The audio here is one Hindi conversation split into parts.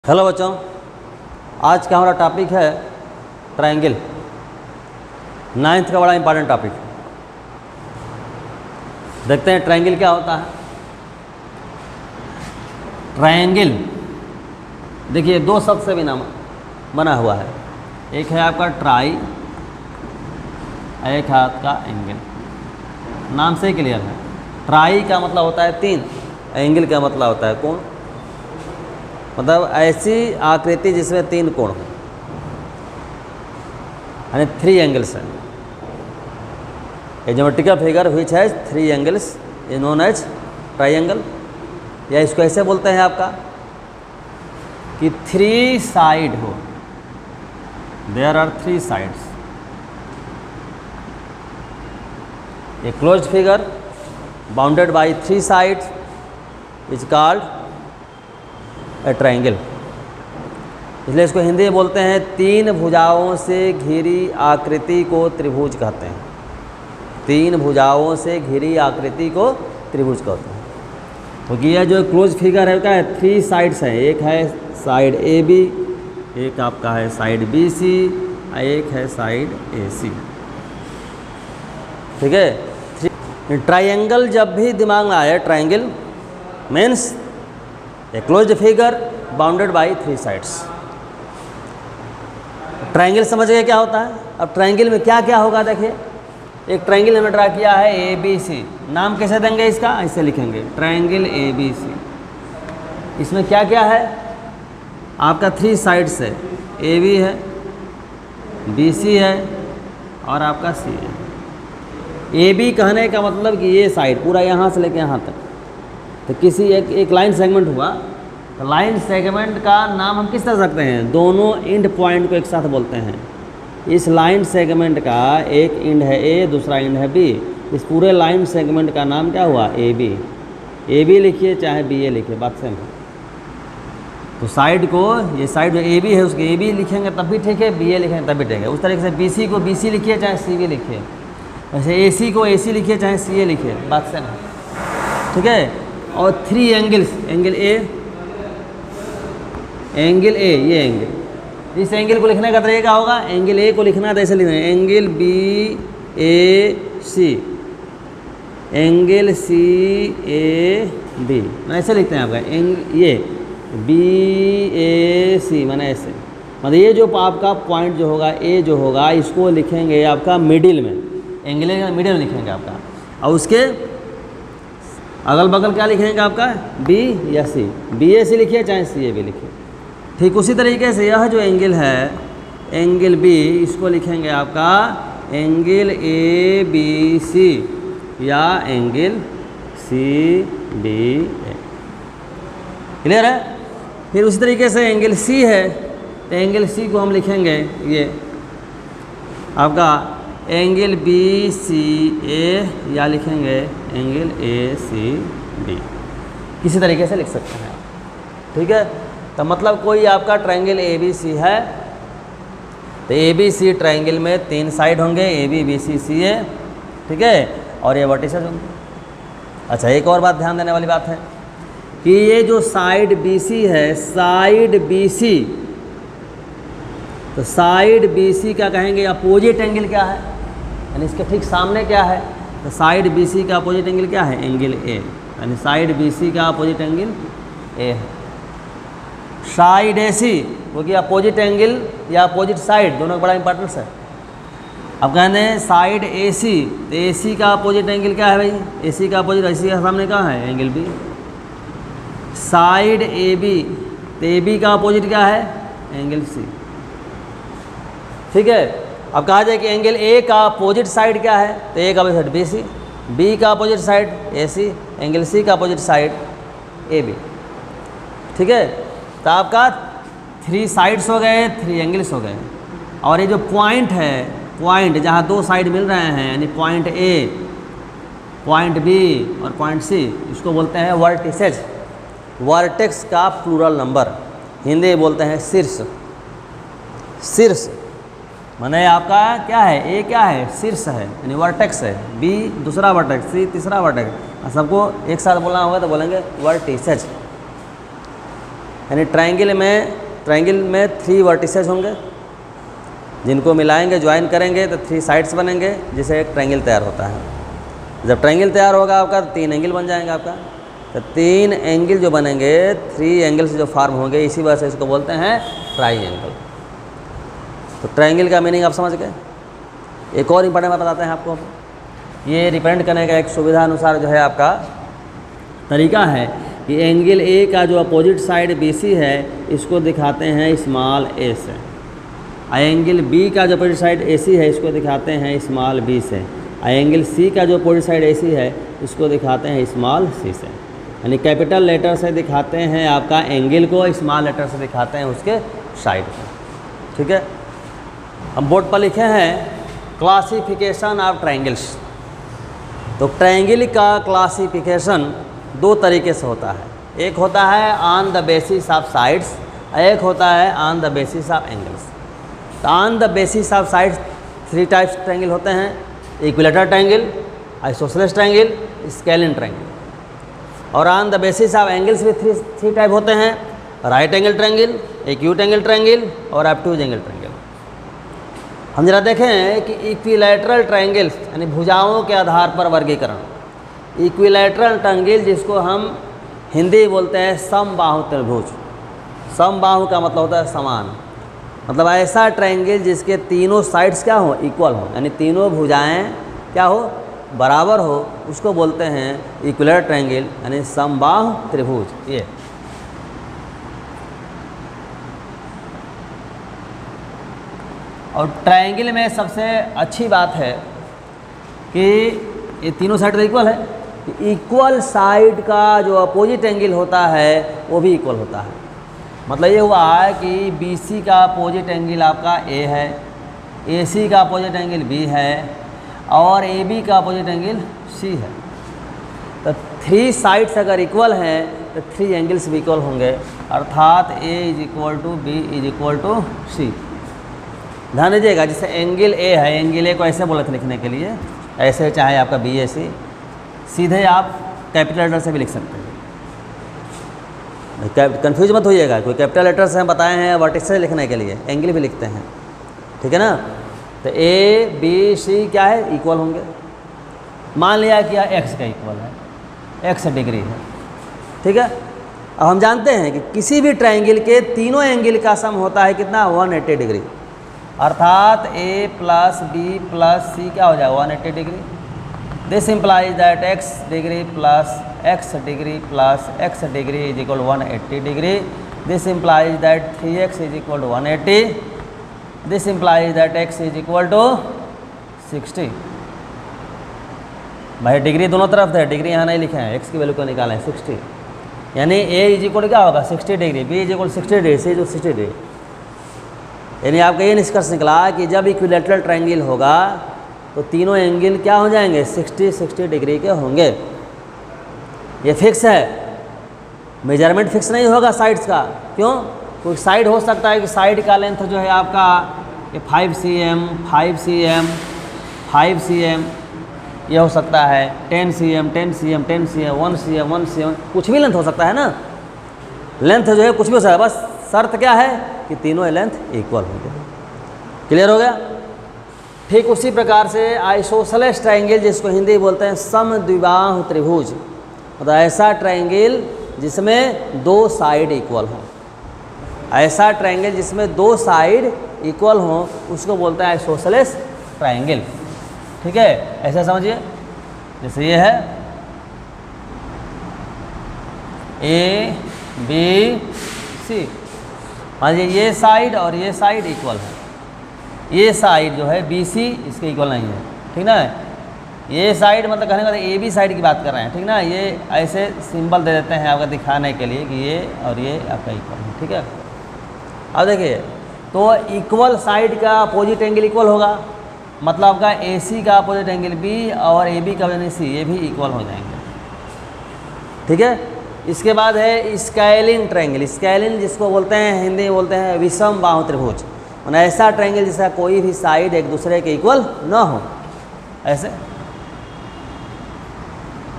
हेलो बच्चों, आज का हमारा टॉपिक है ट्रायंगल। 9th का बड़ा इंपॉर्टेंट टॉपिक। देखते हैं ट्रायंगल क्या होता है। ट्रायंगल देखिए दो शब्द से भी नाम बना हुआ है। एक है आपका ट्राई, एक है आपका एंगल। नाम से ही क्लियर है। ट्राई का मतलब होता है तीन, एंगल का मतलब होता है कोण। मतलब ऐसी आकृति जिसमें तीन कोण हो, यानी 3 एंगल्स हैं। A geometrical figure which has 3 angles is known as triangle. या इसको ऐसे बोलते हैं आपका कि 3 साइड हो, there are 3 sides. A closed figure bounded by 3 sides is called a triangle. इसलिए इसको हिंदी में बोलते हैं तीन भुजाओं से घिरी आकृति को त्रिभुज कहते हैं। तीन भुजाओं से घिरी आकृति को त्रिभुज कहते हैं। क्योंकि यह जो क्लोज फिगर है क्या है, 3 साइड्स हैं। एक है साइड ए बी, एक आपका है साइड बी सी, एक है साइड ए सी। ठीक है। ट्रायंगल जब भी दिमाग में आए, triangle means A closed figure bounded by 3 sides. Triangle समझ गए क्या होता है। अब ट्रायंगल में क्या क्या होगा देखिए। एक ट्रायंगल हमने ड्रा किया है ए बी सी। नाम कैसे देंगे इसका, ऐसे लिखेंगे ट्रायंगल ए बी सी। इसमें क्या क्या है आपका, 3 साइड्स है। ए बी है, बी सी है और आपका सी है। ए बी कहने का मतलब कि ये साइड पूरा यहाँ से लेके यहाँ तक, तो किसी एक लाइन सेगमेंट हुआ, तो लाइन सेगमेंट का नाम हम किस तरह रखते हैं, दोनों एंड पॉइंट को एक साथ बोलते हैं। इस लाइन सेगमेंट का एक एंड है ए, दूसरा एंड है बी। इस पूरे लाइन सेगमेंट का नाम क्या हुआ, ए बी। ए बी लिखिए चाहे बी ए लिखिए, बात सेम है। तो साइड को, ये साइड जो ए बी है उसके ए बी लिखेंगे तब भी ठीक है, बी ए लिखेंगे तब भी ठीक है। उस तरीके से बी सी को बी सी लिखिए चाहे सी बी लिखिए। वैसे ए सी को ए सी लिखिए चाहे सी ए लिखिए, बात सेम है। ठीक है। और 3 angles, angle A, angle A, ये एंगल। इस एंगल को लिखने का तरीका होगा, एंगल ए को लिखना है तो ऐसे लिखना है angle B A C, angle C A B. मैं ऐसे लिखते हैं आपका ये बी ए सी, मैंने ऐसे। मतलब ये जो आपका पॉइंट जो होगा, ए जो होगा, इसको लिखेंगे आपका मिडिल में, एंगल ए मिडिल में लिखेंगे आपका। और उसके अगल बगल क्या लिखेंगे आपका, बी या सी। बी ए सी लिखिए चाहे सी ए बी लिखिए। ठीक उसी तरीके से यह जो एंगल है, एंगल बी, इसको लिखेंगे आपका एंगल ए बी सी या एंगल सी बी ए। क्लियर है। फिर उसी तरीके से एंगल सी है, तो एंगल सी को हम लिखेंगे ये आपका एंगल बी सी ए या लिखेंगे एंगल ए सी बी। किसी तरीके से लिख सकते हैं। ठीक है। तो मतलब कोई आपका ट्रायंगल ए बी सी है, तो ए बी सी ट्रायंगल में 3 साइड होंगे, ए बी बी सी सी ए। ठीक है। और ये वर्टिसेस होंगे। अच्छा, एक और बात ध्यान देने वाली बात है कि ये जो साइड बी सी है, साइड बी सी, तो साइड बी सी क्या कहेंगे, अपोजिट एंगल क्या है, यानी इसके ठीक सामने क्या है, तो साइड बी सी का अपोजिट एंगल क्या है, एंगल ए। यानी साइड बी सी का अपोजिट एंगल ए है। साइड ए सी, क्योंकि अपोजिट एंगल या अपोजिट साइड दोनों का बड़ा इंपॉर्टेंस है। अब कहते हैं साइड ए सी, तो ए सी का अपोजिट एंगल क्या है भाई, ए सी का अपोजिट, ए सी का सामने क्या है, angle B. Side A B, तो ए बी का अपोजिट क्या है, एंगल सी। ठीक है। अब कहा जाए कि एंगल ए का अपोजिट साइड क्या है, तो ए का opposite side B C, B का opposite side A C, angle C का अपोजिट साइड ए बी। ठीक है। तो आपका 3 साइड्स हो गए, 3 एंगल्स हो गए। और ये जो पॉइंट है, पॉइंट जहाँ 2 साइड मिल रहे हैं, यानी पॉइंट ए, पॉइंट बी और पॉइंट सी, इसको बोलते हैं वर्टिसेज। वर्टेक्स का प्लूरल नंबर, हिंदी में बोलते हैं शीर्ष। शीर्ष माने आपका क्या है, ए क्या है, शीर्ष है, यानी वर्टेक्स है। बी दूसरा वर्टेक्स, सी तीसरा वर्टेक्स। सबको एक साथ बोलना होगा तो बोलेंगे वर्टिसेज। यानी ट्रायंगल में 3 वर्टिसेस होंगे, जिनको मिलाएंगे ज्वाइन करेंगे तो 3 साइड्स बनेंगे, जिससे एक ट्रायंगल तैयार होता है। जब ट्रायंगल तैयार होगा आपका तो 3 एंगल बन जाएंगे आपका। तो 3 एंगल जो बनेंगे, 3 एंगल से जो फॉर्म होंगे, इसी वजह से इसको बोलते हैं ट्रायंगल। तो ट्रायंगल का मीनिंग आप समझ गए। एक और इंपॉर्टेंट बात बताते हैं आपको। ये रिप्रेजेंट करने का एक सुविधा अनुसार जो है आपका तरीका है कि एंगल ए का जो अपोजिट साइड BC है, इसको दिखाते हैं स्मॉल a से। एंगल बी का जो अपोजिट साइड AC है, इसको दिखाते हैं स्मॉल b से। एंगल C का जो अपोजिट साइड AC है, इसको दिखाते हैं स्मॉल c से। यानी कैपिटल लेटर से दिखाते हैं आपका एंगल को, स्मॉल लेटर से दिखाते हैं उसके साइड को। ठीक है, हम बोर्ड पर लिखे हैं क्लासिफिकेशन ऑफ ट्रायंगल्स। तो ट्रायंगल का क्लासिफिकेशन 2 तरीके से होता है। एक होता है on the basis of sides, एक होता है on the basis of angles. तो on the basis of sides 3 types triangle होते हैं: equilateral triangle, isosceles triangle, scalene triangle. और on the basis of angles भी 3 टाइप होते हैं: right angle triangle, acute angle triangle और ऑब्टूज एंगल ट्रायंगल। हम जरा देखें कि इक्विलैटरल ट्रायंगल यानी भुजाओं के आधार पर वर्गीकरण। इक्विलैटरल ट्रायंगल जिसको हम हिंदी बोलते हैं समबाहु त्रिभुज। समबाहु का मतलब होता है समान, मतलब ऐसा ट्रायंगल जिसके तीनों साइड्स क्या हो, इक्वल हो, यानी तीनों भुजाएं क्या हो, बराबर हो, उसको बोलते हैं इक्विलैटरल ट्रायंगल यानी समबाहु त्रिभुज। ये और ट्रायंगल में सबसे अच्छी बात है कि ये तीनों साइड तो इक्वल है। इक्वल साइड का जो अपोजिट एंगल होता है वो भी इक्वल होता है। मतलब ये हुआ है कि BC का अपोजिट एंगल आपका A है, AC का अपोजिट एंगल B है और AB का अपोजिट एंगल C है। तो 3 साइड्स अगर इक्वल हैं तो 3 एंगल्स भी इक्वल होंगे, अर्थात A = B = C। ध्यान दीजिएगा, जैसे एंगल A है, एंगल A को ऐसे बोले थे लिखने के लिए, ऐसे चाहे आपका BAC, सीधे आप कैपिटल लेटर से भी लिख सकते हैं। कंफ्यूज मत होइएगा, कोई कैपिटल लेटर से हम बताए हैं वर्टिस से लिखने के लिए, एंगल भी लिखते हैं, ठीक है ना। तो A B C क्या है, इक्वल होंगे। मान लिया कि x का इक्वल है, x डिग्री है, ठीक है। अब हम जानते हैं कि किसी भी ट्रायंगल के तीनों एंगल का सम होता है कितना, 180 डिग्री, अर्थात A + B + C क्या हो जाएगा, 180 degree. This implies that x degree plus x degree plus x degree = 180 degree. This implies that 3x = 180। This implies that x = 60। भाई डिग्री दोनों तरफ है, डिग्री यहाँ नहीं लिखे हैं, x की वैल्यू को निकालें 60, यानी A = क्या होगा 60 degree, B = 60 degree, C = 60 degree. यानी आपका ये निष्कर्ष निकला कि जब इक्विलैटरल ट्रायंगल होगा तो तीनों एंगल क्या हो जाएंगे, 60 डिग्री के होंगे। ये फिक्स है, मेजरमेंट फिक्स नहीं होगा साइड्स का। क्यों? कोई साइड हो सकता है कि साइड का लेंथ जो है आपका ये 5 cm, 5 cm, 5 cm ये हो सकता है, 10 cm, 10 cm, 10 cm, 1 cm, 1 cm, कुछ भी लेंथ हो सकता है ना। लेंथ जो है कुछ भी हो सकता है, बस शर्त क्या है कि तीनों लेंथ इक्वल होंगे। क्लियर हो गया? ठीक उसी प्रकार से आइसोसेलेस ट्रायंगल जिसको हिंदी बोलते हैं समद्विबाहु त्रिभुज, मतलब ऐसा ट्रायंगल जिसमें 2 साइड इक्वल हों। ऐसा ट्रायंगल जिसमें 2 साइड इक्वल हों उसको बोलते हैं आइसोसेलेस ट्रायंगल। ठीक है, ऐसा समझिए, जैसे ये है A B C, मान लीजिए ये साइड और ये साइड इक्वल है। ये साइड जो है BC इसके इक्वल नहीं है, ठीक ना। ये साइड मतलब कहने का AB साइड की बात कर रहे हैं, ठीक ना। ये ऐसे सिंबल दे देते हैं आपका दिखाने के लिए कि ये और ये आपका इक्वल है, ठीक है। अब देखिए, तो इक्वल साइड का अपोजिट एंगल इक्वल होगा, मतलब आपका AC का अपोजिट एंगल B और AB का यानी C ये भी इक्वल हो जाएंगे, ठीक है। इसके बाद है स्केलिन ट्रायंगल। स्केलिन जिसको बोलते हैं हिंदी में बोलते हैं विषम बाहु त्रिभुज, मतलब ऐसा ट्रायंगल जिसका कोई भी साइड एक दूसरे के इक्वल ना हो, ऐसे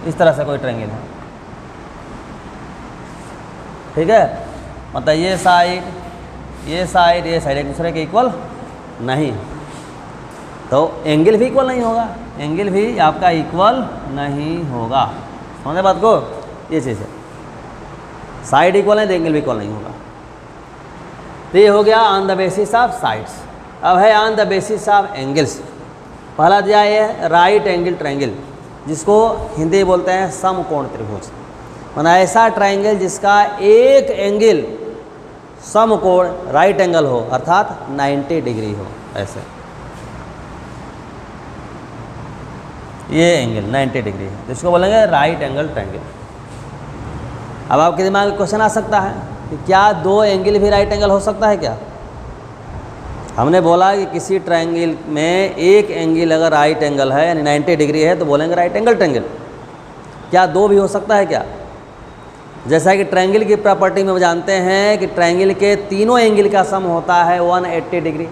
इस तरह से कोई ट्रायंगल है, ठीक है। मतलब ये साइड एक दूसरे के इक्वल नहीं, तो एंगल भी इक्वल नहीं होगा, एंगल भी आपका इक्वल नहीं होगा। समझे बात को? ये चीज़ है, साइड इक्वल है तो एंगल भी इक्वल नहीं होगा। तो ये हो गया on the basis of sides. अब है on the basis of angles. पहला दिया है राइट एंगल ट्रायंगल, जिसको हिंदी बोलते हैं समकोण त्रिभुज। माना ऐसा ट्रायंगल जिसका एक एंगल समकोण राइट एंगल हो, अर्थात 90 डिग्री हो। ऐसे ये एंगल 90 डिग्री है, जिसको बोलेंगे राइट एंगल ट्रायंगल। अब आपके दिमाग में क्वेश्चन आ सकता है कि क्या दो एंगल भी राइट एंगल हो सकता है क्या? हमने बोला कि किसी ट्रायंगल में एक एंगल अगर राइट एंगल है यानी 90 डिग्री है तो बोलेंगे राइट एंगल ट्रायंगल। क्या दो भी हो सकता है क्या? जैसा कि ट्रायंगल की प्रॉपर्टी में जानते हैं कि ट्रायंगल के तीनों एंगल का सम होता है 180 डिग्री।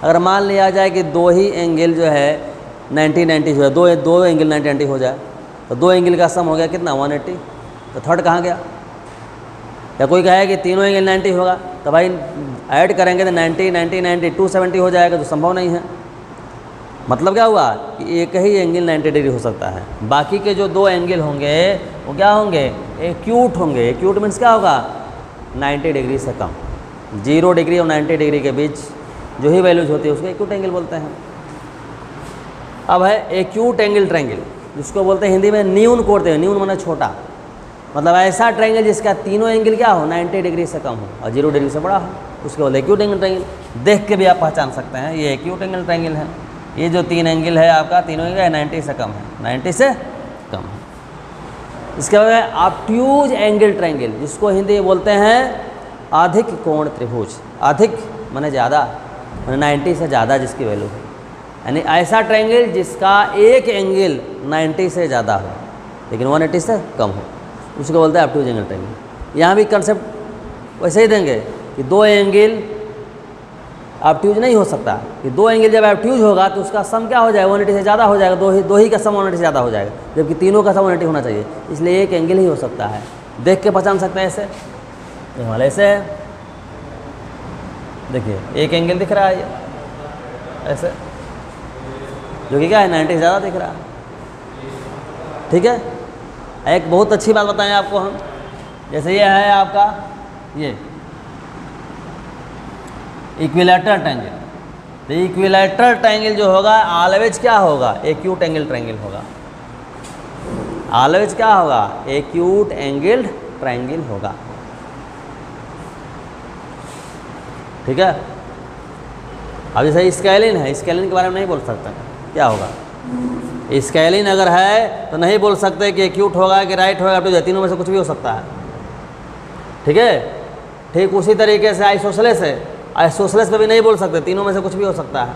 अगर मान लिया जाए कि दो ही एंगल जो है 90 जो है, दो एंगल 90 हो जाए तो दो एंगल का सम हो गया कितना? 180। तो थर्ड कहाँ गया? या कोई कहे कि तीनों एंगल 90 होगा तो भाई ऐड करेंगे तो 90 270 हो जाएगा, तो संभव नहीं है। मतलब क्या हुआ कि एक ही एंगल 90 डिग्री हो सकता है, बाकी के जो दो एंगल होंगे वो क्या होंगे? एक्यूट होंगे। एक्यूट मीन्स क्या होगा? 90 डिग्री से कम। 0 डिग्री और 90 डिग्री के बीच जो ही वैल्यूज होती है उसको एक्यूट एंगल बोलते हैं। अब है एक्यूट एंगल ट्रायंगल, जिसको बोलते हैं हिंदी में न्यून कोण त्रिभुज। न्यून माने छोटा, मतलब ऐसा ट्रायंगल जिसका तीनों एंगल क्या हो? 90 डिग्री से कम हो और 0 डिग्री से बड़ा हो, उसको बोलते हैं एक्यूट एंगल ट्रायंगल। देख के भी आप पहचान सकते हैं ये एक्यूट एंगल ट्रायंगल है। ये जो तीन एंगल है आपका, तीनों एंगल 90 से कम है, 90 से कम है। इसके बाद ऑब्ट्यूज एंगल ट्रायंगल, जिसको हिंदी में बोलते हैं अधिक कोण त्रिभुज। अधिक माने ज़्यादा, माने 90 से ज़्यादा जिसकी वैल्यू है, यानी ऐसा ट्रायंगल जिसका एक एंगल 90 से ज़्यादा हो लेकिन 180 से कम हो, उसको बोलते हैं ऑब्ट्यूज एंगल ट्रायंगल। यहाँ भी कंसेप्ट वैसे ही देंगे कि दो एंगल ऑब्ट्यूज नहीं हो सकता, कि दो एंगल जब ऑब्ट्यूज होगा तो उसका सम क्या हो जाएगा? 180 से ज़्यादा हो जाएगा। दो ही का सम 180 से ज़्यादा हो जाएगा, जबकि तीनों का सम 180 होना चाहिए। इसलिए एक एंगल ही हो सकता है। देख के पहचान सकते हैं ऐसे। ये वाले ऐसे है, देखिए एक एंगल दिख रहा है ये ऐसे, जो कि क्या है 90 से ज़्यादा दिख रहा है। ठीक है। एक बहुत अच्छी बात बताएं आपको हम, जैसे ये है आपका ये इक्विलैटरल ट्रायंगल। तो इक्विलैटरल ट्रायंगल जो होगा ऑलवेज क्या होगा? एक्यूट एंगल ट्रायंगल होगा। ऑलवेज क्या होगा? एक्यूट एंगल ट्रायंगल होगा। ठीक है। अब जैसे स्केलिन है, स्केलिन के बारे में नहीं बोल सकते क्या होगा? स्केलिन अगर है तो नहीं बोल सकते कि एक्यूट होगा कि राइट होगा, तो तीनों में से कुछ भी हो सकता है। ठीक है। ठीक उसी तरीके से आइसोसेलेस है, आइसोसेलेस पे भी नहीं बोल सकते, तीनों में से कुछ भी हो सकता है।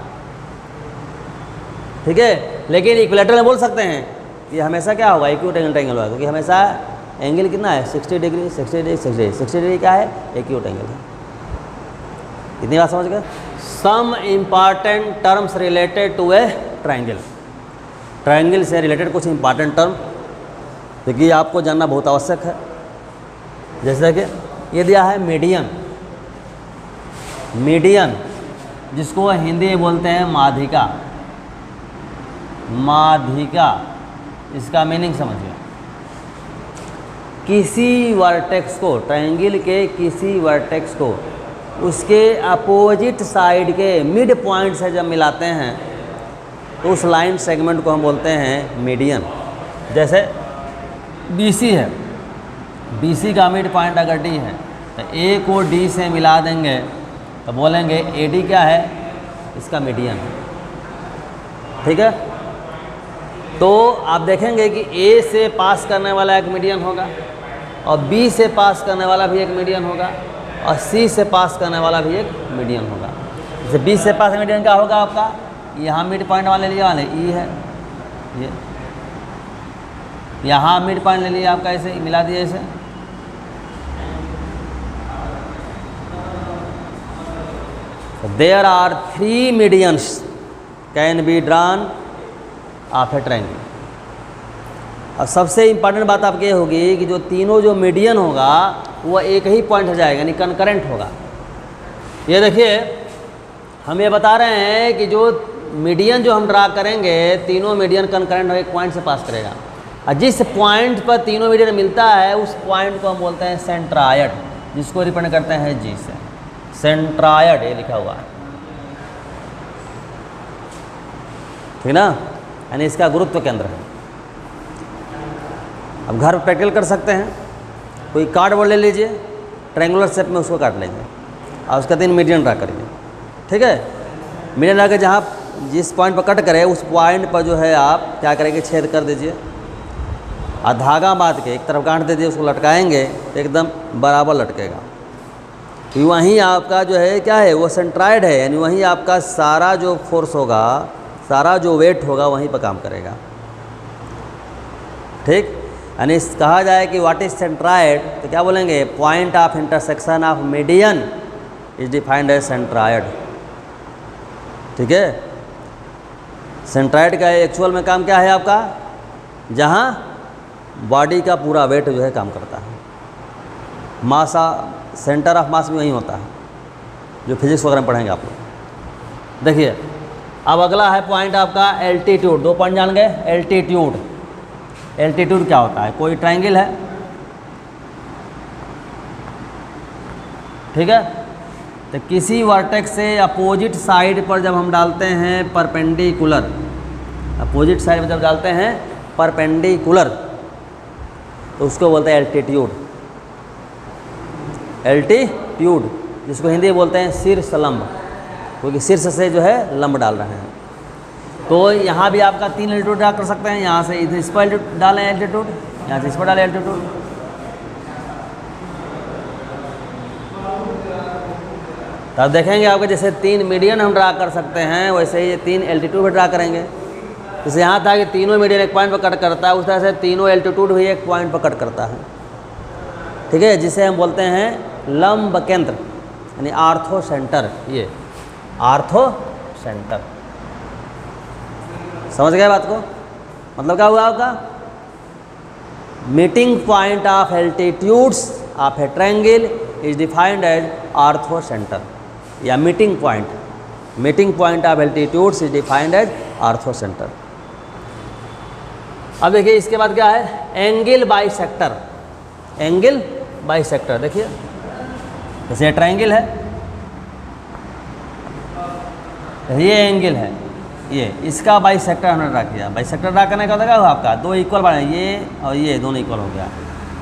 ठीक है। लेकिन इक्विलैटरल में बोल सकते हैं कि हमेशा क्या होगा? एक्यूट एंगल ट्रायंगल होगा, क्योंकि हमेशा एंगल कितना है? 60 डिग्री 60 डिग्री क्या है? एक्यूट एंगल है। इतनी बात समझ गए? Some important terms related to a triangle. Triangle से रिलेटेड कुछ इंपॉर्टेंट टर्म देखिए आपको जानना बहुत आवश्यक है। जैसे कि ये दिया है मीडियन। मीडियन जिसको हिंदी में बोलते हैं माध्यिका। माध्यिका, इसका मीनिंग समझिए। किसी वर्टेक्स को, ट्रायंगल के किसी वर्टेक्स को उसके अपोजिट साइड के मिड पॉइंट से जब मिलाते हैं तो उस लाइन सेगमेंट को हम बोलते हैं मीडियन। जैसे BC है, BC का मिड पॉइंट अगर D है तो A को D से मिला देंगे तो बोलेंगे AD क्या है? इसका मीडियन। ठीक है। तो आप देखेंगे कि A से पास करने वाला एक मीडियन होगा और B से पास करने वाला भी एक मीडियन होगा और C से पास करने वाला भी एक मीडियन होगा। जैसे B से पास मीडियन क्या होगा आपका? यहाँ मिड पॉइंट वाले लिए वाले E है, ये यहाँ मिड पॉइंट ले लिया आपका, ऐसे मिला दिया ऐसे। There are 3 medians can be drawn of a triangle. अब सबसे इम्पॉर्टेंट बात आपकी ये होगी कि जो तीनों जो मीडियन होगा वो एक ही पॉइंट हो जाएगा, यानी कनकरेंट होगा। ये देखिए हम ये बता रहे हैं कि जो मीडियन जो हम ड्रा करेंगे, तीनों मीडियन कनकरेंट हो एक पॉइंट से पास करेगा, और जिस पॉइंट पर तीनों मीडियन मिलता है उस पॉइंट को हम बोलते हैं सेंट्रायड, जिसको रिप्रेजेंट करते हैं जी से, सेंट्रायड ये लिखा हुआ है, ठीक ना, यानी इसका गुरुत्व केंद्र है। अब घर पर प्रैक्टिकल कर सकते हैं, कोई कार्डबोर्ड ले लीजिए, ट्रायंगुलर शेप में उसको काट लेंगे और उसका 3 मीडियन ड्रा करिए, ठीक है। मीडियन ड्रा कर जहाँ जिस पॉइंट पर कट करे उस पॉइंट पर जो है आप क्या करेंगे, छेद कर दीजिए और धागा बांध के एक तरफ गांठ दे दीजिए, उसको लटकाएंगे एकदम बराबर लटकेगा। तो वहीं आपका जो है क्या है, वो सेंट्रायड है, यानी वहीं आपका सारा जो फोर्स होगा, सारा जो वेट होगा वहीं पर काम करेगा, ठीक। यानी कहा जाए कि व्हाट इज सेंट्रायड, तो क्या बोलेंगे, point of intersection of median is defined as centroid, ठीक है। सेंट्रायड का एक्चुअल में काम क्या है आपका, जहाँ बॉडी का पूरा वेट जो है काम करता है, मासा सेंटर ऑफ मास भी वहीं होता है, जो फिजिक्स वगैरह में पढ़ेंगे आप लोग। देखिए अब अगला है पॉइंट आपका एल्टीट्यूड, 2 पॉइंट जान गए। एल्टीट्यूड, एल्टीट्यूड क्या होता है, कोई ट्रायंगल है, ठीक है, तो किसी वर्टेक्स से अपोजिट साइड पर जब हम डालते हैं परपेंडिकुलर, अपोजिट साइड पर जब डालते हैं परपेंडिकुलर, तो उसको बोलते हैं एल्टीट्यूड, एल्टीट्यूड, जिसको हिंदी में बोलते हैं शीर्ष लंब, क्योंकि शीर्ष से जो है लंब डाल रहे हैं। तो यहाँ भी आपका 3 एल्टीट्यूड ड्रा कर सकते हैं, यहाँ से इधर इस पर डालें एल्टीट्यूड, यहाँ से इस पर डालें एल्टीट्यूड, तब देखेंगे आपको जैसे 3 मीडियन हम ड्रा कर सकते हैं, वैसे ही ये 3 एल्टीट्यूड भी ड्रा करेंगे। जैसे यहाँ था कि तीनों मीडियन एक पॉइंट पर कट करता है, उस तरह से तीनों एल्टीट्यूड भी एक पॉइंट पर कट करता है, ठीक है, जिसे हम बोलते हैं लंब केंद्र, यानी आर्थो सेंटर। ये आर्थो सेंटर, समझ गए बात को, मतलब क्या हुआ आपका, meeting point of altitudes of a triangle is defined as orthocentre, या meeting point of altitudes is defined as orthocentre. अब देखिए इसके बाद क्या है, एंगल बाइसेक्टर, एंगल बाइसेक्टर। देखिए जैसे ये ट्रायंगल है, ये एंगल है, ये इसका बाइसेक्टर हमने ड्रा किया। बाइसेक्टर ड्रा करने का क्या हुआ आपका, 2 इक्वल बने, ये और ये दोनों इक्वल हो गया।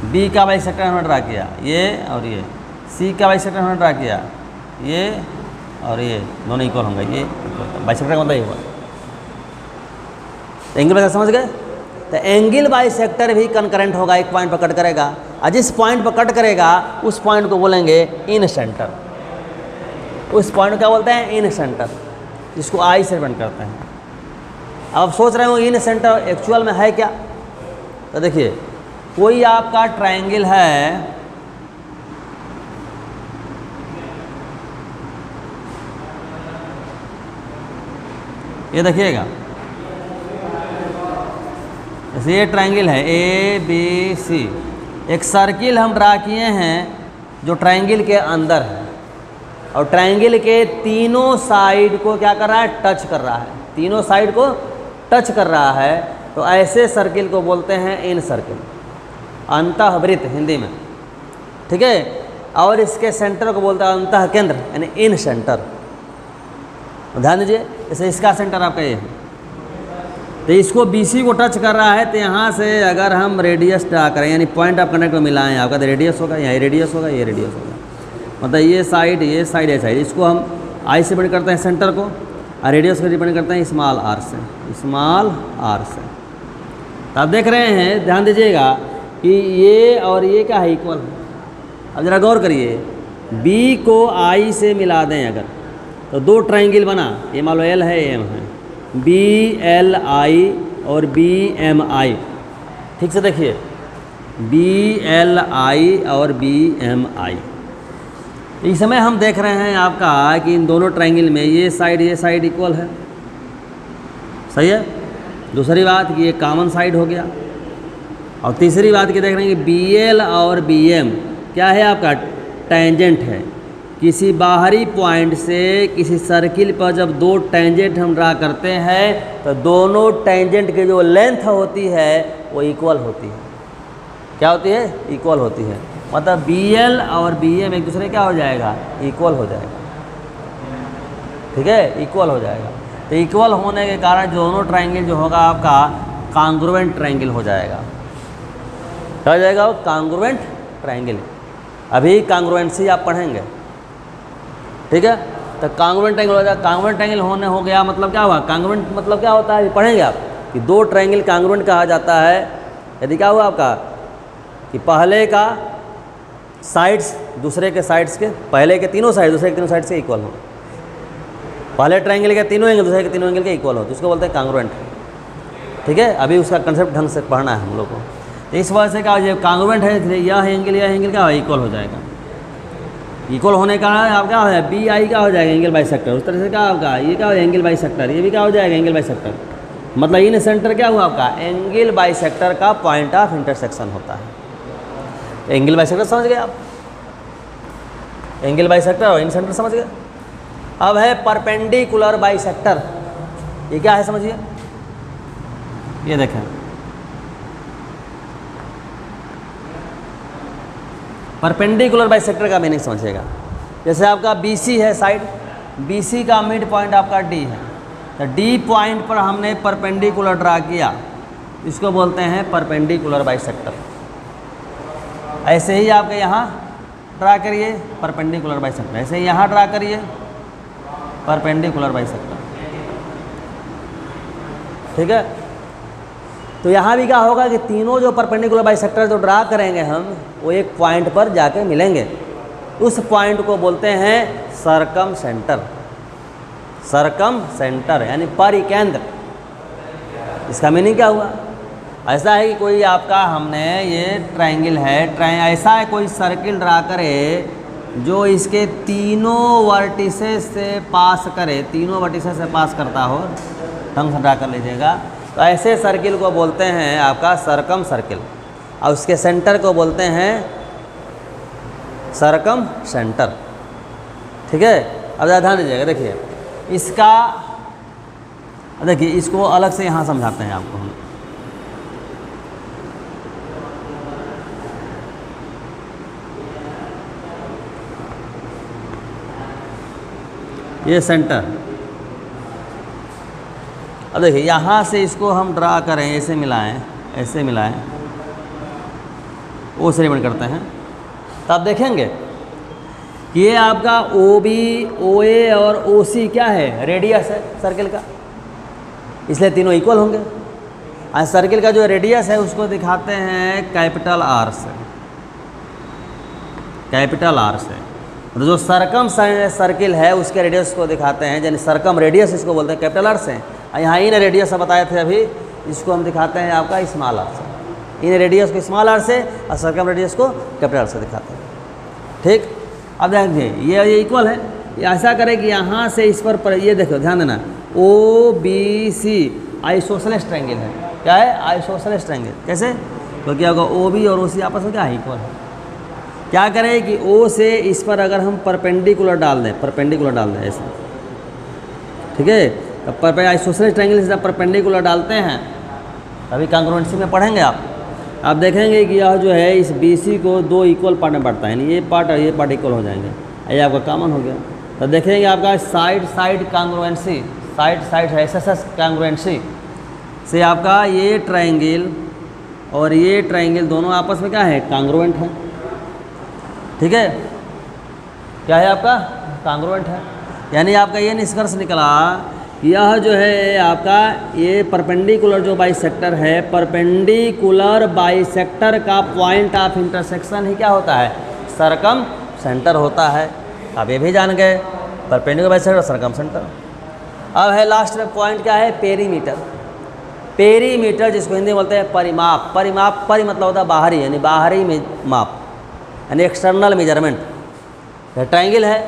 बी का बाइसेक्टर हमने ड्रा किया, ये और ये। सी का बाइसेक्टर हमने ड्रा किया, ये और ये दोनों इक्वल होंगे, ये बाइसेक्टर का मतलब ये हुआ। एंगल बाइसेक्टर समझ गए, तो एंगल बाइसेक्टर भी कनकरेंट होगा, एक पॉइंट पर कट करेगा, और जिस पॉइंट पर कट करेगा उस पॉइंट को बोलेंगे इन सेंटर, उस पॉइंट को क्या बोलते हैं, इन सेंटर, जिसको आई से रिप्रेजेंट करते हैं। अब आप सोच रहे हो इन सेंटर एक्चुअल में है क्या, तो देखिए कोई आपका ट्रायंगल है, ये देखिएगा, जैसे ये ट्रायंगल है ए बी सी, एक सर्किल हम ड्रा किए हैं जो ट्रायंगल के अंदर है, और ट्रायंगल के तीनों साइड को क्या कर रहा है, टच कर रहा है, तीनों साइड को टच कर रहा है, तो ऐसे सर्किल को बोलते हैं इन सर्किल, अंतःवृत्त हिंदी में, ठीक है। और इसके सेंटर को बोलते हैं अंतः केंद्र, यानी इन सेंटर। ध्यान दीजिए, जैसे इसका सेंटर आपका ये है, तो इसको BC को टच कर रहा है, तो यहाँ से अगर हम रेडियस ड्रा करें, यानी पॉइंट ऑफ कनेक्ट को मिलाएं, आपका तो रेडियस होगा, यहाँ रेडियस होगा, ये रेडियस होगा, मतलब ये साइड ये साइड ये साइड, इसको हम आई से डिपेंड करते हैं सेंटर को, और रेडियस को डिपेंड करते हैं स्मॉल आर से, स्मॉल आर से। तो आप देख रहे हैं, ध्यान दीजिएगा कि ये और ये क्या है, इक्वल है। अब जरा गौर करिए, B को I से मिला दें अगर, तो 2 ट्रायंगल बना, ये मान लो L है, M है, BLI और BMI, ठीक से देखिए, BLI और BMI। इस समय हम देख रहे हैं आपका कि इन दोनों ट्रायंगल में ये साइड इक्वल है, सही है। दूसरी बात कि ये कॉमन साइड हो गया, और तीसरी बात कि देख रहे हैं कि BL और BM क्या है आपका टेंजेंट है। किसी बाहरी पॉइंट से किसी सर्किल पर जब दो टेंजेंट हम ड्रा करते हैं तो दोनों टेंजेंट की जो लेंथ होती है वो इक्वल होती है। क्या होती है? इक्वल होती है। मतलब BL और BM एक दूसरे क्या हो जाएगा? इक्वल हो जाएगा। ठीक है, इक्वल हो जाएगा। तो इक्वल होने के कारण दोनों ट्रायंगल जो होगा आपका कॉन्ग्रुएंट ट्रायंगल हो जाएगा। क्या हो जाएगा? वो कॉन्ग्रुएंट ट्रायंगल। अभी कॉन्ग्रुएंसी आप पढ़ेंगे, ठीक है। तो कॉन्ग्रुएंट ट्रायंगल हो जाएगा। कॉन्ग्रुएंट ट्रायंगल होने हो गया मतलब क्या हुआ? कॉन्ग्रुएंट मतलब क्या होता है पढ़ेंगे आप कि दो ट्रायंगल कॉन्ग्रुएंट कहा जाता है यदि क्या हुआ आपका कि पहले का साइड्स दूसरे के साइड्स के, पहले के तीनों साइड दूसरे के तीनों साइड से इक्वल हो। पहले ट्रायंगल के तीनों एंगल दूसरे के तीनों एंगल के इक्वल हो तो उसको बोलते हैं कॉन्ग्रुएंट। ठीक है, अभी उसका कंसेप्ट ढंग से पढ़ना है हम लोग को। तो इस वजह से क्या हो जाएगा? कॉन्ग्रुएंट है यह एंगल क्या हो? इक्वल हो जाएगा। इक्वल होने का आप क्या हो जाएगा? BI क्या हो जाएगा? Angle bisector. उस तरह से क्या आपका ये क्या हो जाएगा? Angle bisector. ये भी क्या हो जाएगा? Angle bisector. मतलब इन सेंटर क्या हुआ आपका? एंगल बाइसेक्टर का पॉइंट ऑफ इंटरसेक्शन होता है। तो एंगल बाइसेक्टर समझ गए आप? एंगल बाइसेक्टर और इन सेंटर समझ गए। अब है परपेंडिकुलर बाइसेक्टर। ये क्या है समझिए। ये देखें, परपेंडिकुलर बाइसेक्टर का मीनिंग समझिएगा। जैसे आपका BC है साइड, BC का मिड पॉइंट आपका D है, तो D पॉइंट पर हमने परपेंडिकुलर ड्रा किया, इसको बोलते हैं परपेंडिकुलर बाइसेक्टर। ऐसे ही आपके यहाँ ड्रा करिए परपेंडिकुलर बाइसेक्टर, ऐसे ही यहाँ ड्रा करिए परपेंडिकुलर बाइसेक्टर। ठीक है, तो यहाँ भी क्या होगा कि तीनों जो परपेंडिकुलर बाइसेक्टर जो ड्रा करेंगे हम वो एक पॉइंट पर जाके मिलेंगे। उस पॉइंट को बोलते हैं सरकम सेंटर। सरकम सेंटर यानी परिकेंद्र। इसका मीनिंग क्या हुआ? ऐसा है कि कोई आपका हमने ये ट्रायंगल है, ऐसा है कोई सर्किल ड्रा करे जो इसके तीनों वर्टिसेस से पास करे, तीनों वर्टिसेस से पास करता हो, ढंग से ड्रा कर लीजिएगा। तो ऐसे सर्किल को बोलते हैं आपका सरकम सर्किल और उसके सेंटर को बोलते हैं सरकम सेंटर। ठीक है, अब ध्यान दीजिएगा। देखिए इसका, देखिए इसको अलग से यहाँ समझाते हैं आपको हम। ये सेंटर, अब देखिए यहाँ से इसको हम ड्रा करें, ऐसे मिलाएं, ऐसे मिलाएं, ओ से रिबन करते हैं, तो आप देखेंगे कि ये आपका OB, OA और OC क्या है? रेडियस है सर्किल का, इसलिए तीनों इक्वल होंगे। आज सर्किल का जो रेडियस है उसको दिखाते हैं कैपिटल R से, कैपिटल R से। तो जो सरकम सर्किल है उसके रेडियस को दिखाते हैं, यानी सरकम रेडियस इसको बोलते हैं कैपिटल R से। यहाँ इन रेडियस बताए थे अभी, इसको हम दिखाते हैं आपका स्मॉल r से। इन रेडियस को स्मॉल r से और सर्कम रेडियस को कैपिटल R से दिखाते हैं। ठीक, अब देखिए ये इक्वल है। ऐसा करें कि यहाँ से इस पर ये देखो, ध्यान देना, OBC आइसोसेलेस ट्रायंगल है। क्या है? Isosceles triangle. कैसे? तो क्या होगा? OB और OC आपस में क्या है? इक्वल है। क्या करें कि O से इस पर अगर हम परपेंडिकुलर डाल दें, परपेंडिकुलर डाल दें ऐसे, ठीक है, तब पर आइसोसेलेस ट्रायंगल से परपेंडिकुलर डालते हैं, अभी कॉन्ग्रुएंसी में पढ़ेंगे आप देखेंगे कि यह जो है इस BC को दो इक्वल पार्ट में बांटता है, यानी ये पार्ट और ये पार्ट इक्वल हो जाएंगे। ये आपका कॉमन हो गया। तो देखेंगे आपका side side congruency, side side है SSS कॉन्ग्रुएंसी से आपका ये ट्रायंगल और ये ट्रायंगल दोनों आपस में क्या है? कॉन्ग्रुएंट है। ठीक है, क्या है आपका? कॉन्ग्रुएंट है। यानी आपका ये निष्कर्ष निकला, यह जो है आपका ये परपेंडिकुलर जो बाइसेक्टर है, परपेंडिकुलर बाइसेक्टर का पॉइंट ऑफ इंटरसेक्शन ही क्या होता है? सरकम सेंटर होता है। आप ये भी जान गए, परपेंडिकुलर बाइसेक्टर सरकम सेंटर। अब है लास्ट में पॉइंट क्या है? पेरीमीटर। पेरीमीटर जिसको हिंदी में बोलते हैं परिमाप। परिमाप, परि मतलब होता है बाहरी, यानी बाहरी में माप, यानी एक्सटर्नल मेजरमेंट। ट्रायंगल है,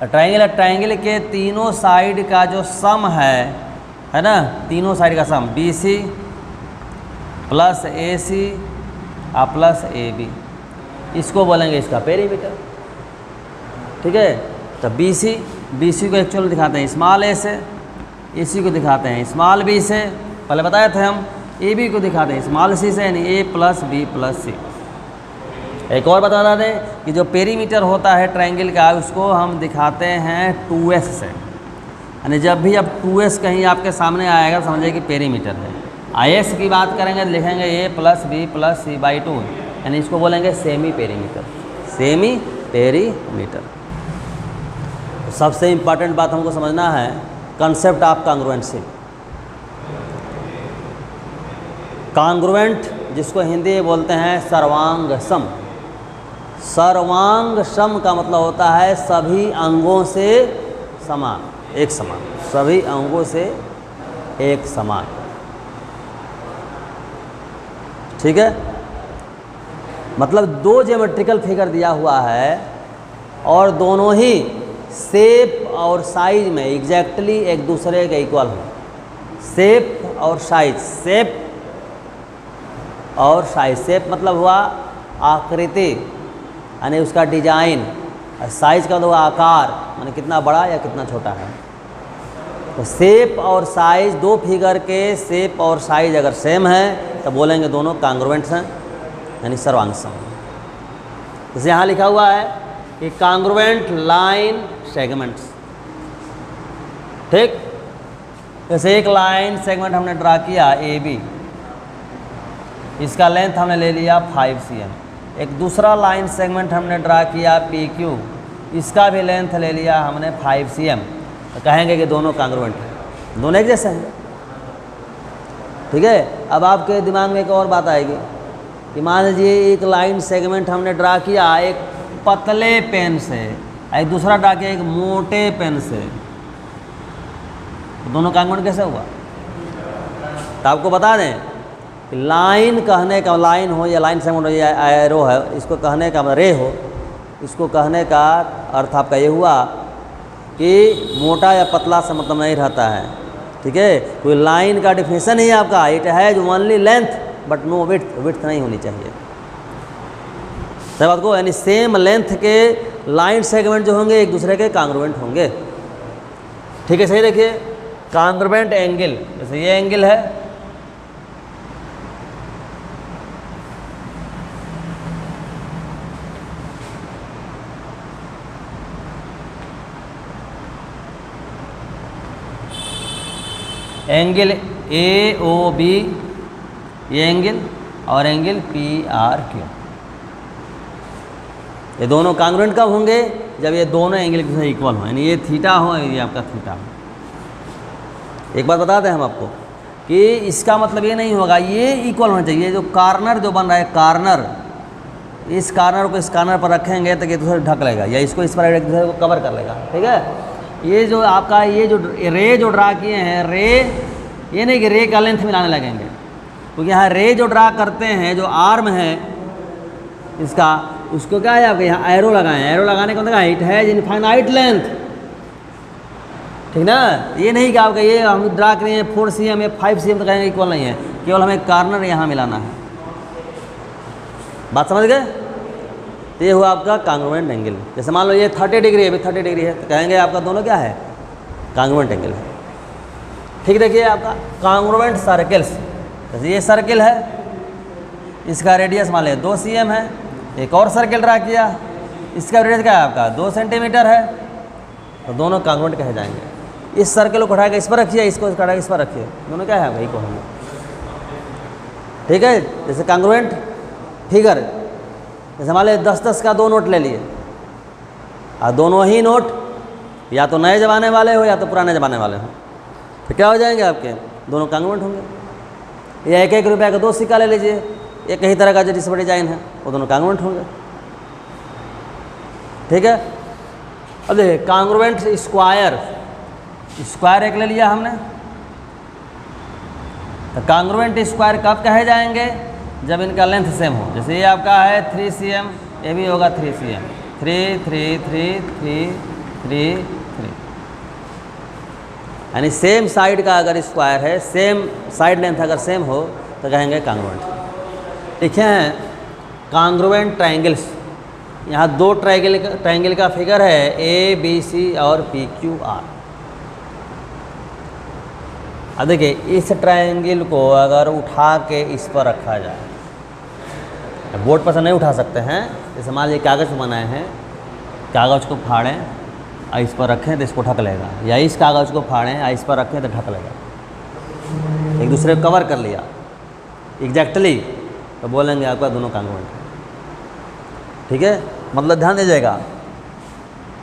ट्रायंगल है, ट्रायंगल के तीनों साइड का जो सम है ना, तीनों साइड का सम BC plus AC plus AB, इसको बोलेंगे इसका पेरीमीटर। ठीक है, तो BC को एक्चुअल दिखाते हैं स्मॉल ए से, AC को दिखाते हैं स्मॉल b से, पहले बताए थे हम। AB को दिखाते हैं स्मॉल c से, यानी A + B + C। एक और बता दें कि जो पेरीमीटर होता है ट्रायंगल का, उसको हम दिखाते हैं 2S से, यानी जब भी अब 2S कहीं आपके सामने आएगा समझिए कि पेरीमीटर है। IS की बात करेंगे तो लिखेंगे A + B + C/2, यानी इसको बोलेंगे सेमी पेरीमीटर। Semi perimeter. सबसे इम्पॉर्टेंट बात हमको समझना है कंसेप्ट ऑफ कांग्रुएंसी। कांग्रुएंट जिसको हिंदी में बोलते हैं सर्वांग सम। सर्वांग सम का मतलब होता है सभी अंगों से समान, एक समान, सभी अंगों से एक समान। ठीक है, मतलब दो ज्योमेट्रिकल फिगर दिया हुआ है और दोनों ही शेप और साइज में एग्जैक्टली एक दूसरे के इक्वल हो। शेप और साइज, शेप और साइज। शेप मतलब हुआ आकृति, यानी उसका डिजाइन, और साइज का मतलब हुआ आकार, माने कितना बड़ा या कितना छोटा है। तो शेप और साइज, दो फिगर के शेप और साइज अगर सेम है तो बोलेंगे दोनों कांग्रुएंट्स हैं, यानी सर्वांग सम। जैसे यहाँ लिखा हुआ है कि कांग्रुएंट लाइन सेगमेंट्स। ठीक, जैसे एक लाइन सेगमेंट हमने ड्रा किया AB, इसका लेंथ हमने ले लिया 5 cm। एक दूसरा लाइन सेगमेंट हमने ड्रा किया PQ, इसका भी लेंथ ले लिया हमने 5 cm। तो कहेंगे कि दोनों कांग्रुएंट हैं, दोनों एक जैसे हैं। ठीक है, अब आपके दिमाग में एक और बात आएगी कि मान लीजिए एक लाइन सेगमेंट हमने ड्रा किया एक पतले पेन से, एक दूसरा ड्रा किया एक मोटे पेन से, तो दोनों कांग्रुएंट कैसे हुआ? तो आपको बता दें कि लाइन कहने का, लाइन हो या लाइन सेगमेंट हो या एरो है, इसको कहने का रे हो, इसको कहने का अर्थ आपका ये हुआ कि मोटा या पतला से मतलब नहीं रहता है। ठीक है, कोई लाइन का डिफिनेशन ही आपका it has only length but no width, width नहीं होनी चाहिए। सही बात को, यानी सेम लेंथ के लाइन सेगमेंट जो होंगे एक दूसरे के कांग्रुएंट होंगे। ठीक है, सही देखिए, कांग्रुएंट एंगल, जैसे ये एंगल है, एंगल AOB, ये एंगल, और एंगल PRQ, ये दोनों कांग्रुएंट कब होंगे? जब ये दोनों एंगल एक दूसरे इक्वल हो, यानी ये थीटा हो, ये आपका थीटा हो। एक बात बता दें हम आपको कि इसका मतलब ये नहीं होगा ये इक्वल होना चाहिए। जो कार्नर जो बन रहा है, कार्नर, इस कार्नर को इस कार्नर पर रखेंगे तो ये दूसरे ढक लेगा, या इसको इस पर एक दूसरे को कवर कर लेगा। ठीक है, ये जो आपका ये जो रे जो ड्रा किए हैं, रे ये नहीं कि रे का लेंथ मिलाने लगेंगे, क्योंकि यहाँ रे जो ड्रा करते हैं, जो आर्म है इसका, उसको क्या है आपके यहाँ एरो लगाएं। एरो लगाने का मतलब इट हैज इनफाइनाइट लेंथ। ठीक ना, ये नहीं कि आपका ये हम ड्रा करें 4 cm या 5 cm तो कहेंगे इक्वल नहीं है, केवल हमें कार्नर यहाँ मिलाना है। बात समझ गए? तो ये हुआ आपका कांग्रुएंट एंगल। जैसे मान लो ये 30 डिग्री है, अभी 30 डिग्री है, तो कहेंगे आपका दोनों क्या है? कांग्रुएंट एंगल है। ठीक, देखिए आपका कांग्रुएंट सर्कल्स, जैसे ये सर्कल है, इसका रेडियस मान लिया 2 cm है। एक और सर्कल ड्रा किया, इसका रेडियस क्या है आपका 2 सेंटीमीटर है, तो दोनों कांग्रुएंट कहे जाएंगे। इस सर्कल को उठाकर इस पर रखिए, इसको उठाकर इस पर रखिए, दोनों क्या है वही कहेंगे। ठीक है, जैसे कांग्रुएंट फिगर, जैसे मान लीजिए 10-10 का 2 नोट ले लिए, और दोनों ही नोट या तो नए ज़माने वाले हो या तो पुराने ज़माने वाले हो, तो क्या हो जाएंगे आपके? दोनों कांग्रुएंट होंगे। या 1-1 रुपये का 2 सिक्का ले लीजिए, एक ही तरह का जो जिस पर डिजाइन है, वो दोनों कांग्रुएंट होंगे। ठीक है, अब देखिए कांग्रुएंट स्क्वायर, स्क्वायर एक ले लिया हमने, तो कांग्रुएंट स्क्वायर कब कहे जाएंगे? जब इनका लेंथ सेम हो। जैसे ये आपका है 3 cm, ये भी होगा 3 cm, 3 3 3 3 3 3, यानी सेम साइड का अगर स्क्वायर है, सेम साइड लेंथ अगर सेम हो तो कहेंगे कांग्रुएंट। लिखे हैं कांग्रुएंट ट्रायंगल्स, यहाँ दो ट्रायंगल का फिगर है ए बी सी और पी क्यू आर। अब देखिए इस ट्रायंगल को अगर उठा के इस पर रखा जाए, बोर्ड पर से नहीं उठा सकते हैं, जैसे मान लीजिए कागज़ बनाए हैं, कागज़ को फाड़ें और इस पर रखें तो इसको ढक लेगा, या इस कागज़ को फाड़ें और इस पर रखें तो ढक लेगा, एक दूसरे को कवर कर लिया एग्जैक्टली, तो बोलेंगे आपका दोनों कांग्रुएंट है। ठीक है, मतलब ध्यान दीजिएगा,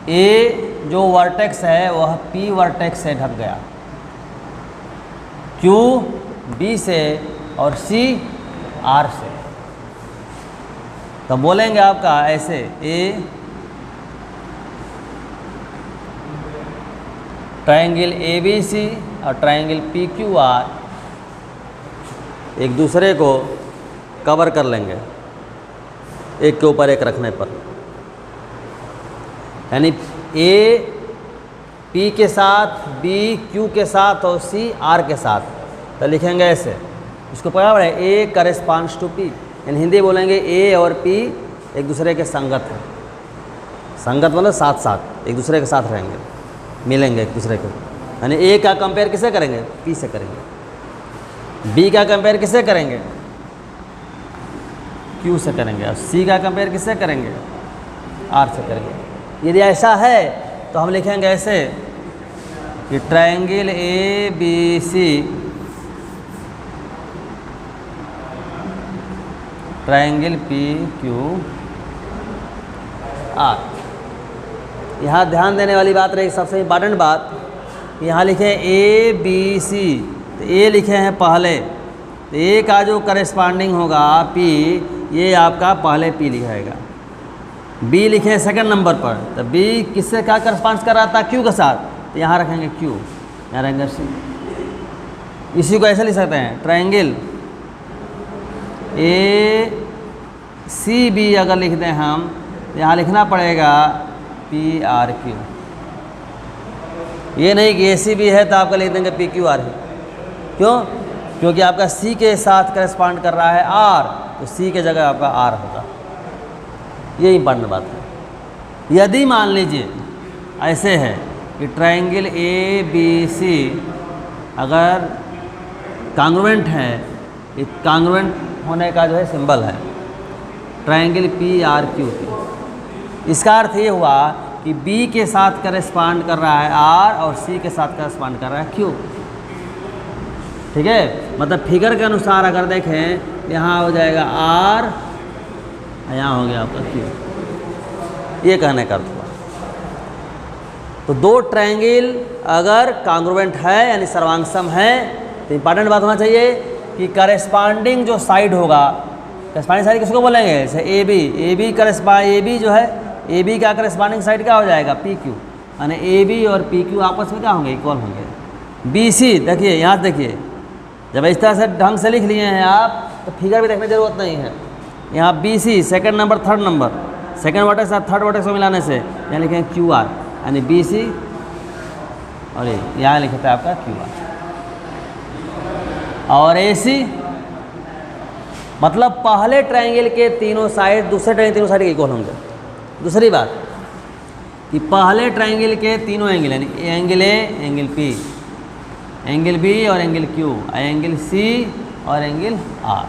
ए जो वर्टेक्स है वह पी वर्टेक्स से ढक गया, क्यू बी से और सी आर से। तो बोलेंगे आपका ऐसे ए ट्रायंगल ए बी सी और ट्रायंगल पी क्यू आर एक दूसरे को कवर कर लेंगे एक के ऊपर एक रखने पर, यानी ए पी के साथ, बी क्यू के साथ और सी आर के साथ। तो लिखेंगे ऐसे, इसको पता है ए करेस्पॉन्ड्स टू पी, यानी हिंदी बोलेंगे ए और पी एक दूसरे के संगत हैं। संगत मतलब साथ साथ एक दूसरे के साथ रहेंगे, मिलेंगे एक दूसरे को। यानी ए का कंपेयर किससे करेंगे? पी से करेंगे। बी का कंपेयर किससे करेंगे? क्यू से करेंगे। और सी का कंपेयर किससे करेंगे? आर से करेंगे। यदि ऐसा है तो हम लिखेंगे ऐसे कि triangle A B C, triangle P Q R. यहाँ ध्यान देने वाली बात रही, सबसे इम्पॉर्टेंट बात, यहाँ लिखे ए बी सी, तो ए लिखे हैं पहले, तो ए का जो करेस्पॉन्डिंग होगा पी, ये आपका पहले पी लिखाएगा। बी लिखे हैं सेकंड नंबर पर, तो बी किससे क्या करस्पॉन्ड कर रहा था? क्यू के साथ, तो यहाँ रखेंगे क्यू, यहाँ रखेंगे सी। इसी को ऐसे लिख सकते हैं, ट्रायंगल ए सी बी अगर लिख दें हम, यहाँ लिखना पड़ेगा पी आर क्यू। ये नहीं कि ए सी बी है तो आपका लिख देंगे पी क्यू आर है। क्यों? क्योंकि आपका सी के साथ करस्पॉन्ड कर रहा है आर, तो सी के जगह आपका आर होगा। ये इंपॉर्टेंट बात है। यदि मान लीजिए ऐसे है कि ट्रायंगल ए बी सी अगर कांग्रुएंट है, ये कांग्रुएंट होने का जो है सिंबल है triangle P R Q P. इसका अर्थ ये हुआ कि बी के साथ करस्पॉन्ड कर रहा है आर और सी के साथ करस्पॉन्ड कर रहा है क्यू। ठीक है, मतलब फिगर के अनुसार अगर देखें, यहाँ हो जाएगा आर, यहाँ हो गया आपका क्यू। ये कहने का अर्थ हुआ। तो दो ट्रायंगल अगर कांग्रुएंट है यानी सर्वांगसम है, तो इंपॉर्टेंट बात होना चाहिए कि करस्पॉन्डिंग जो साइड होगा, करस्पॉन्डिंग साइड किसको बोलेंगे? जैसे ए बी, ए बी जो है, ए बी का करस्पॉन्डिंग साइड क्या हो जाएगा? P Q. यानी ए बी और पी क्यू आपस में क्या होंगे? इक्वल होंगे। बी सी देखिए, यहाँ देखिए, जब इस तरह से ढंग से लिख लिए हैं आप, तो फिगर भी देखने की जरूरत नहीं है। यहाँ B C second number, third number, second vertex साथ थर्ड वर्टेक्स को मिलाने से यहाँ लिखेंगे क्यू आर, यानी बी सी और यहाँ लिखा था आपका क्यू आर। और ए सी मतलब पहले ट्रायंगल के तीनों साइड दूसरे ट्रायंगल तीनों साइड के इक्वल होंगे। दूसरी बात कि पहले ट्रायंगल के तीनों एंगल, यानी angle A, angle P, angle B और एंगल क्यू, एंगल सी और एंगल आर,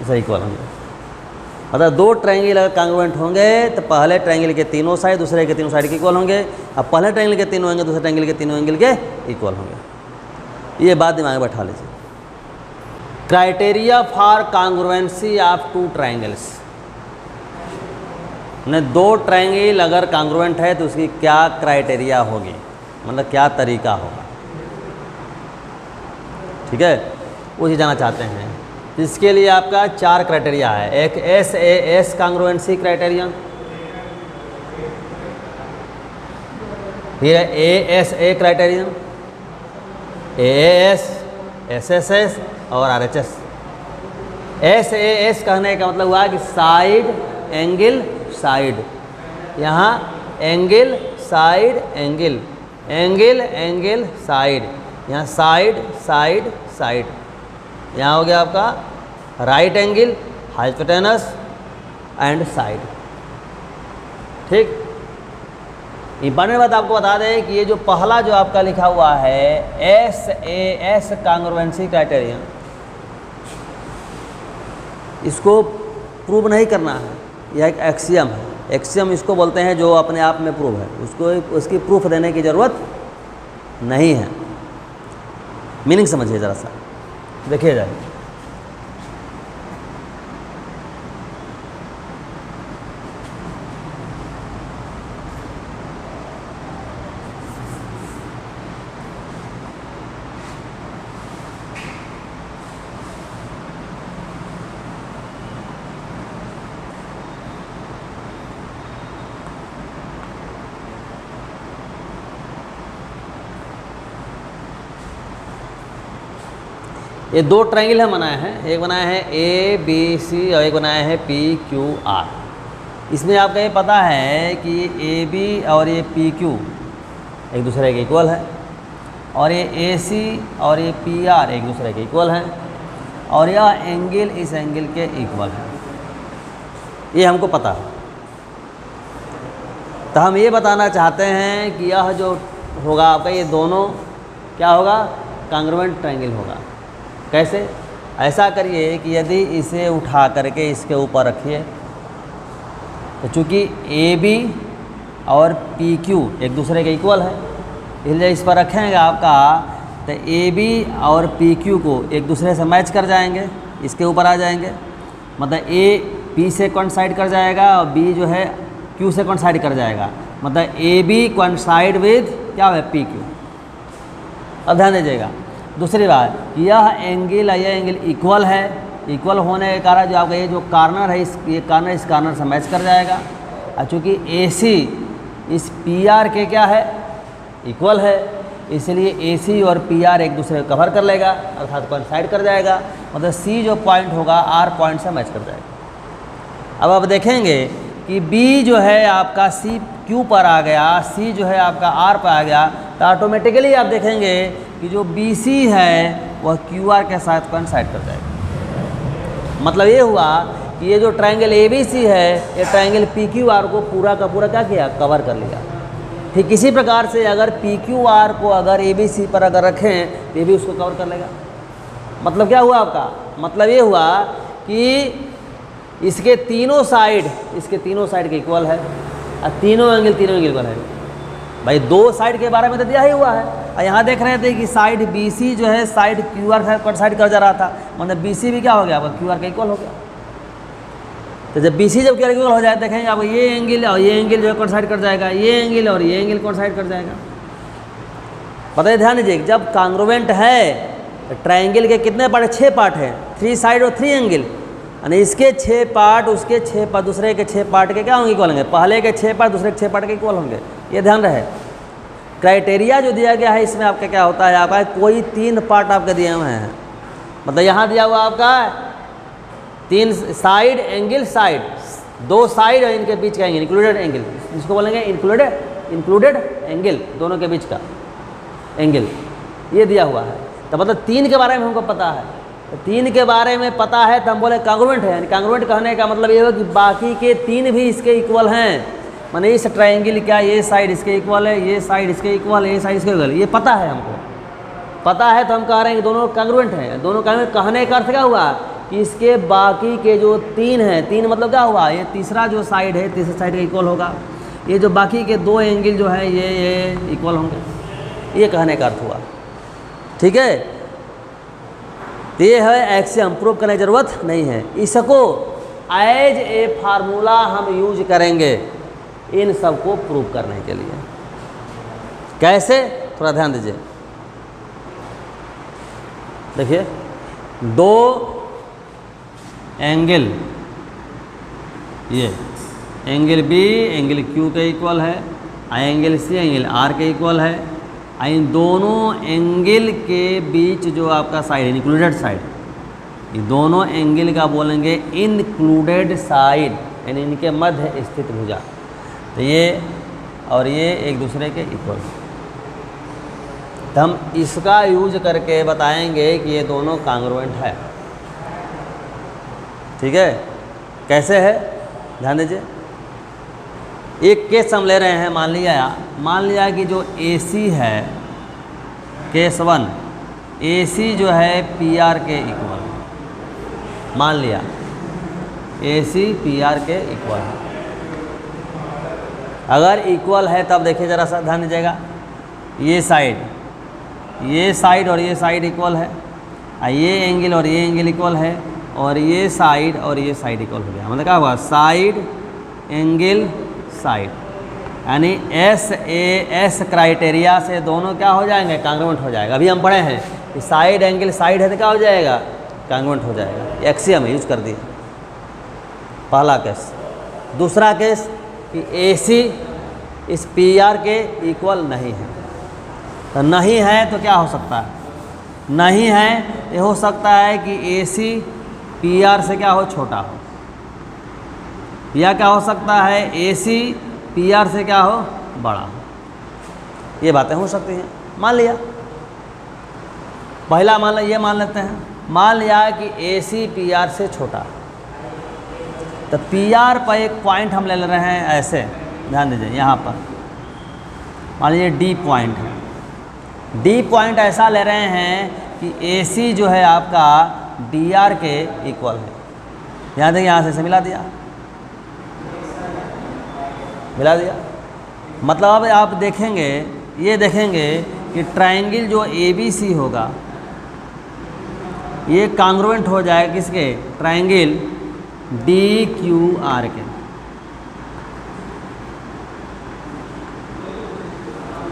इसे इक्वल होंगे। मतलब दो ट्रायंगल अगर कांग्रुएंट होंगे तो पहले ट्रायंगल के तीनों साइड दूसरे के तीनों साइड के इक्वल होंगे, अब पहले ट्रायंगल के तीनों एंगल दूसरे ट्रायंगल के तीनों एंगल के इक्वल होंगे। ये बात दिमाग में बैठा लीजिए। Criteria for congruency of two triangles, ने दो ट्रायंगल अगर कांग्रुएंट है तो उसकी क्या क्राइटेरिया होगी, मतलब क्या तरीका होगा। ठीक है, वो जाना चाहते हैं। इसके लिए आपका 4 क्राइटेरिया है। एक S A S congruency criterion, फिर A S A criterion, A S, S S S और R H S. S A S कहने का मतलब हुआ कि साइड एंगल साइड, यहाँ angle side angle, angle angle side, यहाँ साइड साइड साइड, यहाँ हो गया आपका right angle, hypotenuse and side. ठीक। इंपॉर्टेंट बात आपको बता दें कि ये जो पहला जो आपका लिखा हुआ है SAS कांग्रुएंसी क्राइटेरियन, इसको प्रूव नहीं करना है, यह एक एक्सियम है। एक्सियम इसको बोलते हैं जो अपने आप में प्रूव है, उसको उसकी प्रूफ देने की ज़रूरत नहीं है। मीनिंग समझिए ज़रा सा, देखिए जाए। ये दो ट्रायंगल है बनाए हैं, एक बनाया है ABC और एक बनाया है PQR। इसमें आपका ये पता है कि AB और ये PQ एक दूसरे के इक्वल है, और ये AC और ये PR एक दूसरे के इक्वल हैं, और यह एंगल इस एंगल के इक्वल है, ये हमको पता है। तो हम ये बताना चाहते हैं कि यह जो होगा आपका, ये दोनों क्या होगा, कांग्रुएंट ट्रायंगल होगा। कैसे? ऐसा करिए कि यदि इसे उठा करके इसके ऊपर रखिए, तो चूँकि AB और PQ एक दूसरे के इक्वल है, इसलिए इस पर रखेंगे आपका, तो AB और PQ को एक दूसरे से मैच कर जाएंगे, इसके ऊपर आ जाएंगे। मतलब A P से कोइंसाइड कर जाएगा और B जो है Q से कोइंसाइड कर जाएगा, मतलब AB कोइंसाइड विद क्या है, PQ। अब ध्यान दीजिएगा दूसरी बात, यह एंगल यह एंगल इक्वल है, इक्वल होने के कारण जो आपका ये जो कार्नर है, ये कार्नर इस कार्नर से मैच कर जाएगा। और चूँकि AC इस PR के क्या है, इक्वल है, इसलिए AC और PR एक दूसरे को कवर कर लेगा, अर्थात कोइंसाइड कर जाएगा। मतलब C जो पॉइंट होगा R पॉइंट से मैच कर जाएगा। अब आप देखेंगे कि B जो है आपका C Q पर आ गया, C जो है आपका R पर आ गया, तो ऑटोमेटिकली आप देखेंगे कि जो BC है वह QR के साथ कोइंसाइड कर जाएगा। मतलब ये हुआ कि ये जो ट्रायंगल ABC है, ये ट्रायंगल PQR को पूरा का पूरा क्या किया, कवर कर लिया। ठीक इसी प्रकार से अगर PQR को अगर ABC पर अगर रखें तो ये भी उसको कवर कर लेगा। मतलब क्या हुआ आपका, मतलब ये हुआ कि इसके तीनों साइड के इक्वल है, और तीनों एंगल इक्वल है। भाई दो साइड के बारे में तो दिया ही हुआ है, और यहाँ देख रहे थे कि साइड BC जो है साइड QR से कोइंसाइड कर जा रहा था, मतलब BC भी क्या हो गया, आपका QR का इक्वल हो गया। तो जब BC जब QR इक्वल हो जाए, देखेंगे आपको ये एंगल और ये एंगल जो है कोइंसाइड कर जाएगा, ये एंगल और ये एंगल कोइंसाइड कर जाएगा। पता है, ध्यान दीजिए, जब कांग्रुएंट है ट्रायंगल के कितने पार्ट, 6 पार्ट है, 3 साइड और 3 एंगल, यानी इसके 6 पार्ट उसके 6 पार्ट दूसरे के 6 पार्ट के क्या होंगे, इक्वल होंगे। पहले के 6 पार्ट दूसरे के 6 पार्ट के इक्वल होंगे, ये ध्यान रहे। क्राइटेरिया जो दिया गया है इसमें आपका क्या होता है, आपका कोई 3 पार्ट आपके दिए हुए हैं। मतलब यहाँ दिया हुआ आपका 3 साइड एंगल, साइड 2 साइड और इनके बीच का एंगल, इंक्लूडेड एंगल, जिसको बोलेंगे इंक्लूडेड एंगल, दोनों के बीच का एंगल, ये दिया हुआ है। तो मतलब 3 के बारे में हमको पता है, तो 3 के बारे में पता है तो हम बोले कांग्रुएंट है। यानी कांग्रुएंट कहने का मतलब ये हो कि बाकी के 3 भी इसके इक्वल हैं। माने इस ट्रायंगल क्या, ये साइड इसके इक्वल है, ये साइड इसके इक्वल है, ये साइड इसके इक्वल है, ये पता है हमको, पता है तो हम कह रहे हैं कि दोनों कांग्रुएंट हैं। दोनों कहने का अर्थ क्या हुआ कि इसके बाकी के जो 3 हैं, 3 मतलब क्या हुआ, ये तीसरा जो साइड है तीसरे साइड का इक्वल होगा, ये जो बाकी के 2 एंगल जो है ये इक्वल होंगे, ये कहने का अर्थ हुआ। ठीक है, तो ये है एक्सियम, प्रूव करने की ज़रूरत नहीं है। इसको एज ए फार्मूला हम यूज करेंगे इन सब को प्रूव करने के लिए। कैसे, थोड़ा ध्यान दीजिए। देखिए 2 एंगल, ये एंगल B एंगल Q के इक्वल है, एंगल C एंगल R के इक्वल है। इन दोनों एंगल के बीच जो आपका साइड है, इंक्लूडेड साइड, ये दोनों एंगल का बोलेंगे इंक्लूडेड साइड, यानी इनके मध्य स्थित भुजा। तो ये और ये एक दूसरे के इक्वल। तो हम इसका यूज करके बताएंगे कि ये दोनों कांग्रुएंट है। ठीक है, कैसे है, ध्यान दीजिए। एक केस हम ले रहे हैं, मान लिया कि जो AC है, केस 1, AC जो है PR के इक्वल, मान लिया AC PR के इक्वल है। अगर इक्वल है तब देखिए ज़रा सा ध्यान दीजिएगा, ये साइड और ये साइड इक्वल है, ये एंगल और ये एंगल इक्वल है, और ये साइड और ये साइड इक्वल हो गया। मतलब क्या हुआ, साइड एंगल साइड, यानी SAS क्राइटेरिया से दोनों क्या हो जाएंगे, कांग्रुएंट हो जाएगा। अभी हम पढ़े हैं कि साइड एंगल साइड है तो क्या हो जाएगा, कांग्रुएंट हो जाएगा। एक्सियम यूज कर दिए, पहला केस। दूसरा केस कि AC इस PR के इक्वल नहीं है, तो नहीं है तो क्या हो सकता है, नहीं है ये हो सकता है कि AC PR से क्या हो, छोटा हो, या क्या हो सकता है AC PR से क्या हो, बड़ा हो। ये बातें हो सकती हैं। मान लिया पहला, ये मान लेते हैं, मान लिया कि AC PR से छोटा, तो PR पर एक पॉइंट हम ले रहे हैं ऐसे, ध्यान दीजिए यहाँ पर मान लीजिए D पॉइंट है, D पॉइंट ऐसा ले रहे हैं कि AC जो है आपका DR के इक्वल है। यहाँ देखिए, यहाँ से मिला दिया, मतलब अब आप देखेंगे, ये देखेंगे कि ट्रायंगल जो ABC होगा ये कांग्रुएंट हो जाएगा किसके, ट्रायंगल DQR के।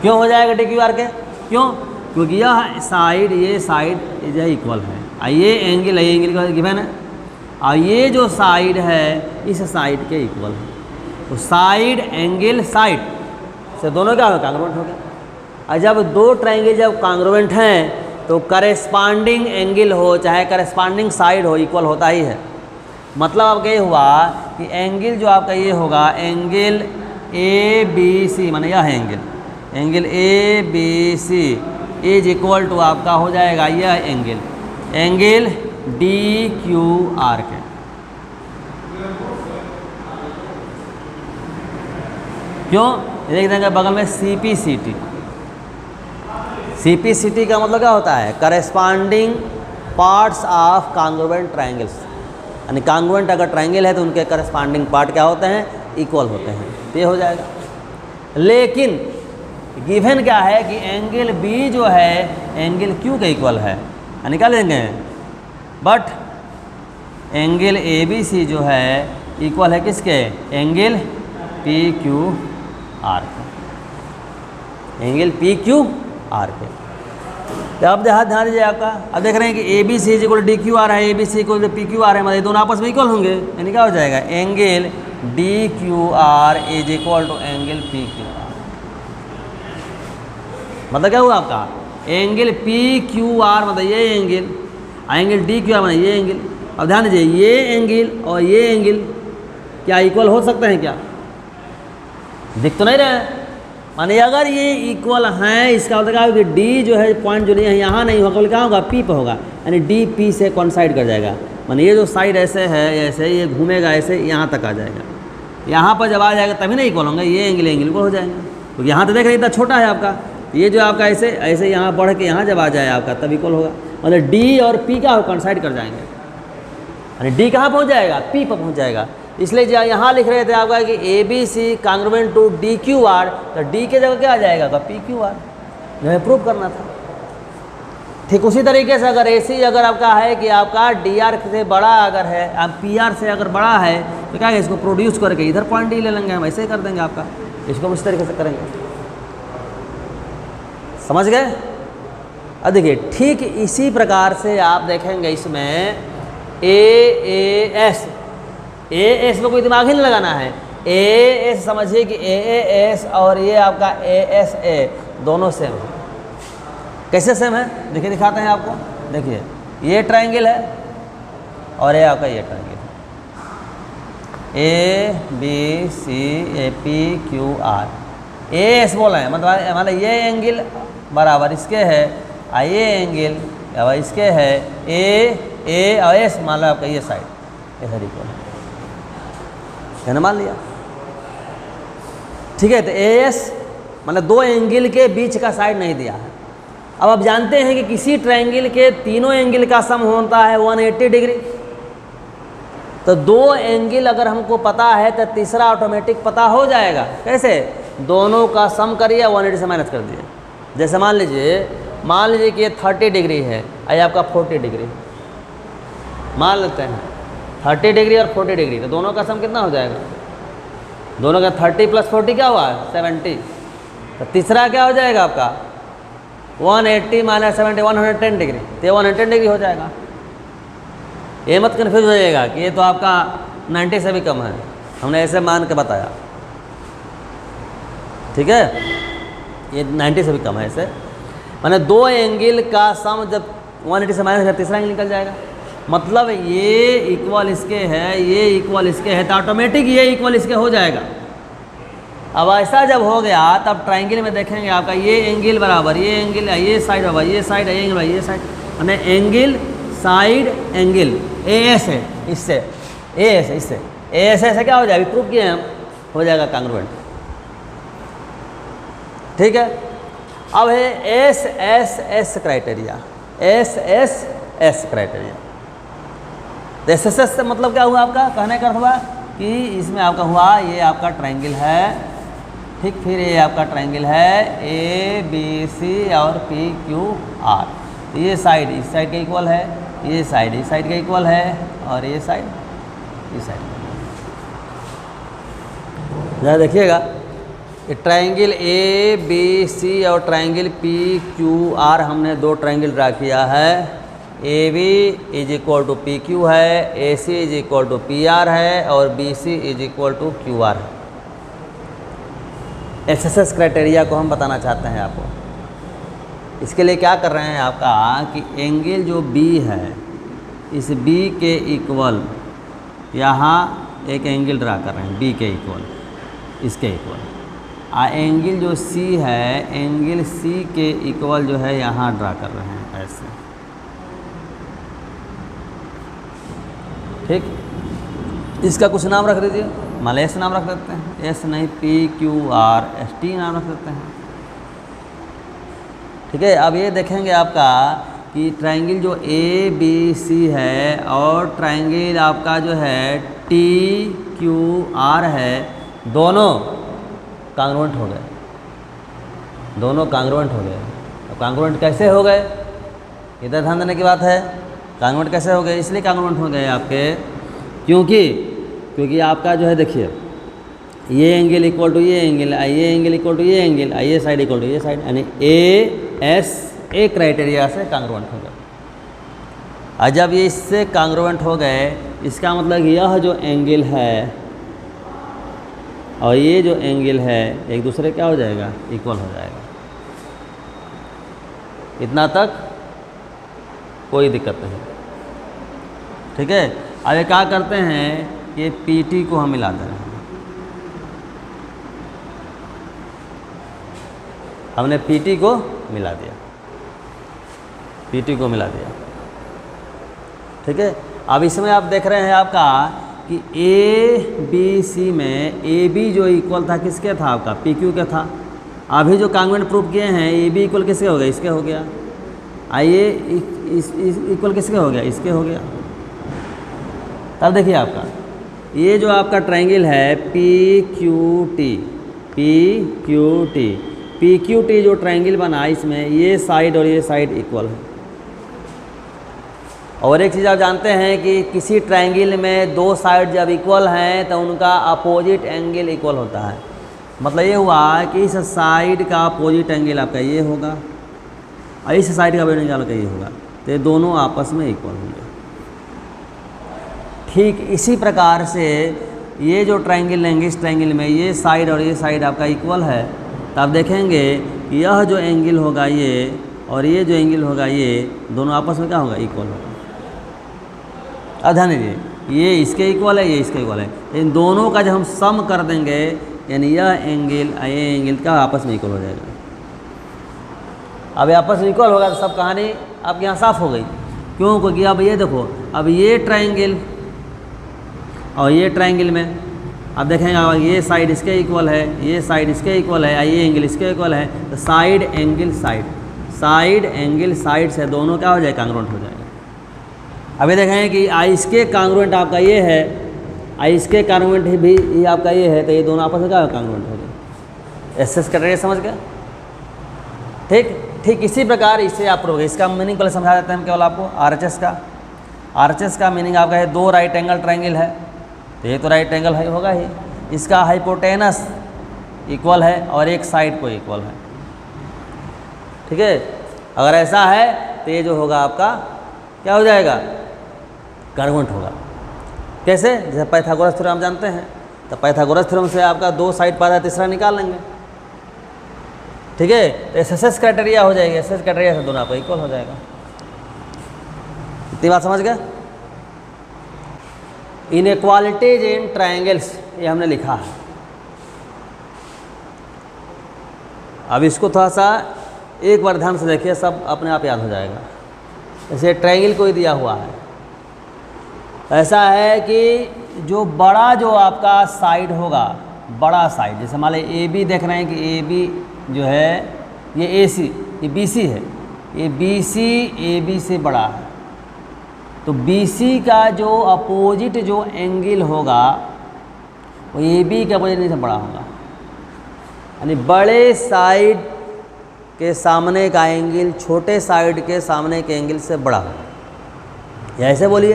क्यों हो जाएगा DQR के, क्यों, क्योंकि यह साइड ये साइड इक्वल है, ये एंगल गिवन है, और ये जो साइड है इस साइड के इक्वल है, तो साइड एंगल साइड से दोनों क्या हो, कांग्रुएंट हो गया। और जब दो ट्रायंगल जब कांग्रुएंट हैं तो करेस्पॉन्डिंग एंगल हो चाहे करेस्पॉन्डिंग साइड हो, इक्वल होता ही है। मतलब अब ये हुआ कि एंगल जो आपका ये होगा, एंगल ABC, माने यह है angle ABC is equal to आपका हो जाएगा यह एंगल DQR के। क्यों, देख देंगे बगल में CPCT का मतलब क्या होता है, corresponding parts of congruent triangles, यानी कांग्रुएंट अगर ट्रायंगल है तो उनके करेस्पॉन्डिंग पार्ट क्या होते हैं, इक्वल होते हैं, तो ये हो जाएगा। लेकिन गिवन क्या है कि एंगल B जो है एंगल Q के इक्वल है, यानी क्या लेंगे, बट एंगल ABC जो है इक्वल है किसके, एंगल PQR के, एंगल PQR के। तो अब ध्यान दीजिए आपका, अब देख रहे हैं कि ABC इज इक्वल DQR है, ABC इक्वल टू PQR है, मतलब दोनों आपस में इक्वल होंगे, यानी क्या हो जाएगा, angle DQR is equal to angle PQR। मतलब क्या हुआ आपका, एंगल PQR मतलब ये एंगल DQR मतलब ये एंगल। अब ध्यान दीजिए, ये एंगल और ये एंगल क्या इक्वल हो सकते हैं, क्या दिख तो नहीं रहे हैं, माने अगर ये इक्वल हैं इसका मतलब क्या होगा कि D जो है पॉइंट जो नहीं है यहाँ नहीं होगा, क्या होगा, P पे होगा, यानी D P से कॉन्साइड कर जाएगा, माने ये जो साइड ऐसे है ऐसे ये घूमेगा ऐसे यहाँ तक आ जाएगा, यहाँ पर जब आ जाएगा तभी नहीं इक्वल होंगे, ये एंगल इक्वल हो जाएंगे। तो यहाँ तो देख रहे इतना छोटा है आपका, ये जो आपका ऐसे ऐसे यहाँ बढ़ के यहाँ जब आ जाए आपका तब इक्वल होगा, मतलब D और P क्या कॉन्साइड कर जाएंगे, यानी D कहाँ पहुँच जाएगा, P पर पहुँच जाएगा। इसलिए यहाँ लिख रहे थे आपका कि ABC कांग्रुएंट टू DQR, तो D के जगह क्या आ जाएगा, PQR, जो है प्रूव करना था। ठीक उसी तरीके से अगर AC अगर आपका है कि आपका DR से बड़ा अगर है, आप PR से अगर बड़ा है तो क्या है, इसको प्रोड्यूस करके इधर पॉइंट D ले लेंगे हम, ऐसे ही कर देंगे आपका, इसको उस तरीके से करेंगे, समझ गए। अब देखिए ठीक इसी प्रकार से आप देखेंगे इसमें AS में कोई दिमाग ही नहीं लगाना है, AS समझिए कि AS और ये आपका ASA दोनों सेम है। कैसे सेम है, देखिए दिखाते हैं आपको, देखिए ये ट्रायंगल है और ये आपका ये ट्रायंगल ABCAPQR, AS बोला है मतलब ये एंगल बराबर इसके है, ये एंगल इसके है, A और S मान लो आपका ये साइड इधर इक्वल है ना, मान लिया। ठीक है, तो AS मतलब दो एंगल के बीच का साइड नहीं दिया है। अब आप जानते हैं कि किसी ट्रायंगल के तीनों एंगल का सम होता है 180 डिग्री। तो दो एंगल अगर हमको पता है तो तीसरा ऑटोमेटिक पता हो जाएगा। कैसे? दोनों का सम करिए, 180 से माइनस कर दिए। जैसे मान लीजिए कि ये 30 डिग्री है और ये आपका 40 डिग्री, मान लेते हैं 30 डिग्री और 40 डिग्री, तो दोनों का सम कितना हो जाएगा? दोनों का 30 + 40 क्या हुआ? 70। तो तीसरा क्या हो जाएगा आपका? 180 - 70 110 डिग्री, तो 110 डिग्री हो जाएगा। ये मत कन्फ्यूज हो जाएगा कि ये तो आपका 90 से भी कम है, हमने ऐसे मान के बताया। ठीक है, ये 90 से भी कम है ऐसे, माने दो एंगल का सम जब 180 से माइनस तीसरा एंगल निकल जाएगा। मतलब ये इक्वल इसके है, ये इक्वल इसके है, तो ऑटोमेटिक ये इक्वल इसके हो जाएगा। अब ऐसा जब हो गया तब ट्रायंगल में देखेंगे आपका ये एंगल बराबर ये एंगल, ये साइड बराबर ये साइड, ये एंगल ये साइड, माने एंगल साइड एंगल AS है इससे, AS है इससे, AS ऐसे क्या हो जाएगा? प्रूव किए हम, हो जाएगा कांग्रुएंट। ठीक है, अब है SSS क्राइटेरिया, SSS क्राइटेरिया। तो SSS से मतलब क्या हुआ आपका? कहने का अर्थ हुआ कि इसमें आपका हुआ ये आपका ट्रायंगल है, ठीक, फिर ये आपका ट्रायंगल है ABC और PQR। तो ये साइड इस साइड के इक्वल है, ये साइड इस साइड के इक्वल है, और ये साइड इस साइड। ज़रा देखिएगा, ये ट्रायंगल ABC और ट्रायंगल PQR, हमने दो ट्रायंगल ड्रा किया है। AB = PQ है, AC = PR है, और BC = QR है। SSS क्राइटेरिया को हम बताना चाहते हैं आपको। इसके लिए क्या कर रहे हैं आपका कि एंगल जो B है, इस B के इक्वल यहाँ एक एंगल ड्रा कर रहे हैं, B के इक्वल, इसके इक्वल। एंगल जो C है, एंगल C के इक्वल जो है यहाँ ड्रा कर रहे हैं ऐसे। ठीक, इसका कुछ नाम रख दीजिए, मान S नाम रख देते हैं, S नहीं PQR ST नाम रख देते हैं। ठीक है, अब ये देखेंगे आपका कि ट्रायंगल जो ABC है और ट्रायंगल आपका जो है TQR है, दोनों कांग्रुएंट हो गए, दोनों कांग्रुएंट हो गए। अब कांग्रुएंट कैसे हो गए? इधर ध्यान देने की बात है। कांग्रुएंट कैसे हो गए? इसलिए कांग्रुएंट हो गए आपके क्योंकि आपका जो है देखिए, ये एंगल इक्वल टू ये एंगल, ये एंगल इक्वल टू ये एंगल, ये साइड इक्वल टू ये साइड, यानी ASA क्राइटेरिया से कांग्रुएंट हो गए। और जब ये इससे कांग्रुएंट हो गए, इसका मतलब यह जो एंगल है और ये जो एंगल है एक दूसरे क्या हो जाएगा? इक्वल हो जाएगा। इतना तक कोई दिक्कत नहीं। ठीक है, अब ये क्या करते हैं, ये PT को हम मिला दे रहे हैं। हमने PT को मिला दिया, PT को मिला दिया। ठीक है, अब इसमें आप देख रहे हैं आपका कि ABC में AB जो इक्वल था किसके था? आपका PQ के था। अभी जो कांग्रुएंट प्रूफ किए हैं, AB इक्वल किसके हो गया? इसके हो गया। आइए इस इक्वल किसके हो गया? इसके हो गया। तब देखिए आपका ये जो आपका ट्रायंगल है PQT जो ट्रायंगल बना, इसमें ये साइड और ये साइड इक्वल है। और एक चीज़ आप जानते हैं कि किसी ट्रायंगल में दो साइड जब इक्वल हैं तो उनका अपोजिट एंगल इक्वल होता है। मतलब ये हुआ कि इस साइड का अपोजिट एंगल आपका ये होगा और इस साइड का अपोजिट एंगल आपका ये होगा, तो ये दोनों आपस में इक्वल होंगे। ठीक इसी प्रकार से ये जो ट्रायंगल लेंगे, इस ट्रायंगल में ये साइड और ये साइड आपका इक्वल है, तो आप देखेंगे यह जो एंगल होगा ये और ये जो एंगल होगा ये दोनों आपस में क्या होगा? इक्वल होगा। अब ध्यान दीजिए, ये इसके इक्वल है, ये इसके इक्वल है, इन दोनों का जब हम सम कर देंगे यानी यह एंगल ये एंगल का आपस में इक्वल हो जाएगा। अब आपस में इक्वल होगा तो सब कहानी आपके यहाँ साफ हो गई। क्यों? क्योंकि अब ये देखो, अब ये ट्रायंगल और ये ट्रायंगल में अब देखेंगे ये साइड इसके इक्वल है, ये साइड इसके इक्वल है, ये एंगल इसके इक्वल है, तो side angle side angle side से दोनों क्या हो जाएगा, कांग्रुएंट हो जाएगा। अभी देखें कि आई इसके कांग्रुएंट आपका ये है, आई इसके कांग्रुएंट भी ये आपका ये है, तो ये दोनों आपस में क्या कांग्रुएंट हो जाएगा। एसएस क्राइटेरिया समझ गए? ठीक इसी प्रकार इसे आप प्रूव, इसका मीनिंग पहले समझा देते हैं केवल आपको। आरएचएस का मीनिंग आपका है 2 राइट एंगल ट्रायंगल है, तो ये तो राइट एंगल है होगा ही, इसका हाइपोटेनस इक्वल है और एक साइड को इक्वल है। ठीक है, अगर ऐसा है तो ये जो होगा आपका क्या हो जाएगा, कांग्रुएंट होगा। कैसे? जैसे पाइथागोरस थ्योरम हम जानते हैं, तो पाइथागोरस थ्योरम से आपका 2 साइड पाता है, तीसरा निकाल लेंगे। ठीक है, तो एसएस क्राइटेरिया हो जाएगी, एसएस क्राइटेरिया से दोनों आपको इक्वल हो जाएगा। इतनी बात समझ गए? इनइक्वालिटीज इन ट्रायंगल्स ये हमने लिखा है। अब इसको थोड़ा सा एक बार ध्यान से देखिए, सब अपने आप याद हो जाएगा। जैसे ट्रायंगल कोई दिया हुआ है, ऐसा है कि जो बड़ा जो आपका साइड होगा, बड़ा साइड, जैसे मान लीजिए ए बी देख रहे हैं कि ए बी जो है ये ए सी, ये बी सी है, ये बी सी ए बी से बड़ा है, तो बी सी का जो अपोजिट जो एंगल होगा वो ए बी के अपोजिट से बड़ा होगा, यानी बड़े साइड के सामने का एंगल छोटे साइड के सामने के एंगल से बड़ा होगा। या ऐसे बोलिए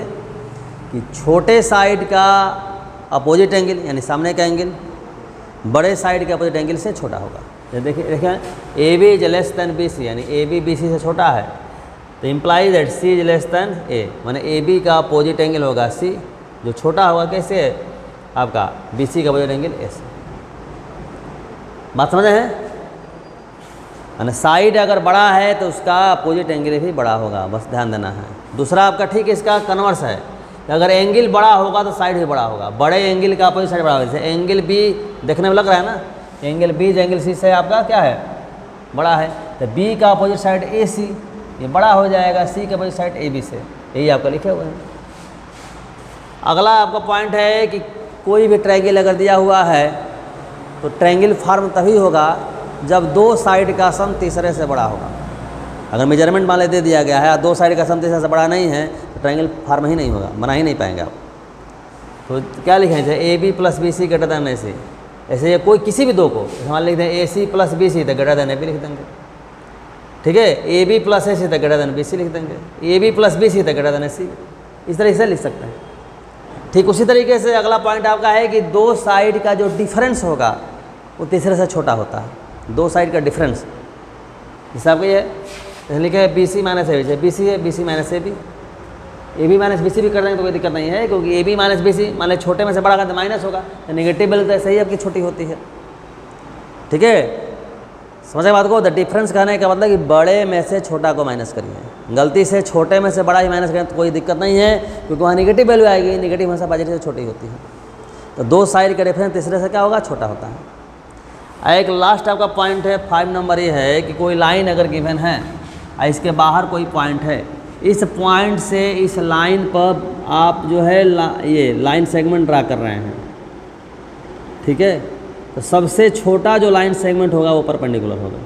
कि छोटे साइड का अपोजिट एंगल यानी सामने का एंगल बड़े साइड के अपोजिट एंगल से छोटा होगा। देखिए A B is less than B C, यानी ए बी बी सी से छोटा है, तो imply that C is less than A, माने ए बी का अपोजिट एंगल होगा सी, जो छोटा होगा कैसे है आपका बी सी का अपोजिट एंगल ए सी। बात समझे हैं? यानी साइड अगर बड़ा है तो उसका अपोजिट एंगल भी बड़ा होगा, बस ध्यान देना है। दूसरा आपका ठीक है, इसका कन्वर्स है कि अगर एंगल बड़ा होगा तो साइड भी बड़ा होगा, बड़े एंगल का अपोजिट साइड बड़ा होगा। जैसे एंगल बी देखने में लग रहा है ना, एंगल बी एंगल सी से आपका क्या है, बड़ा है, तो बी का अपोजिट साइड ए सी, ये बड़ा हो जाएगा सी के अपोजिट साइड ए बी से, यही आपका लिखे हुए हैं। अगला आपका पॉइंट है कि कोई भी ट्रायंगल अगर दिया हुआ है तो ट्रायंगल फॉर्म तभी होगा जब 2 साइड का सम तीसरे से बड़ा होगा। अगर मेजरमेंट मान ले दे दिया गया है, 2 साइड का सम तीसरे से बड़ा नहीं है, तो ट्रायंगल फॉर्म ही नहीं होगा, बना ही नहीं पाएंगे आप। तो क्या लिखें, जैसे A B plus B C greater than A C, ऐसे कोई किसी भी 2 को मान लिख दें ए सी प्लस बी सी तो ग्रेटर देन ए बी लिख देंगे। ठीक है, ए बी प्लस ए सी तो ग्रेटर देन बी सी लिख देंगे, A B plus B C तो ग्रेटर देन ए सी, इस तरह से लिख सकते हैं। ठीक उसी तरीके से अगला पॉइंट आपका है कि 2 साइड का जो डिफरेंस होगा वो तीसरे से छोटा होता है। 2 साइड का डिफरेंस जैसे आपका ये है, लिखे है B C minus A B, B C है B C minus A B minus B C भी कर देंगे तो कोई दिक्कत नहीं है, क्योंकि A B minus B C मान लें छोटे में से बड़ा का तो माइनस होगा, तो नेगेटिव वैल्यू तो सही आपकी छोटी होती है। ठीक है, समझे बात को? द डिफरेंस कहने का मतलब कि बड़े में से छोटा को माइनस करिए, गलती से छोटे में से बड़ा ही माइनस करें तो कोई दिक्कत नहीं है, क्योंकि वहाँ नेगेटिव वैल्यू आएगी, नेगेटिव हमेशा पॉजिटिव से छोटी होती है। तो 2 साइड का डिफरेंस तीसरे से क्या होगा, छोटा होता है। एक लास्ट आपका पॉइंट है 5 नंबर, ये है कि कोई लाइन अगर गिवन है और इसके बाहर कोई पॉइंट है, इस पॉइंट से इस लाइन पर आप जो है ये लाइन सेगमेंट ड्रा कर रहे हैं। ठीक है, तो सबसे छोटा जो लाइन सेगमेंट होगा वो परपेंडिकुलर होगा।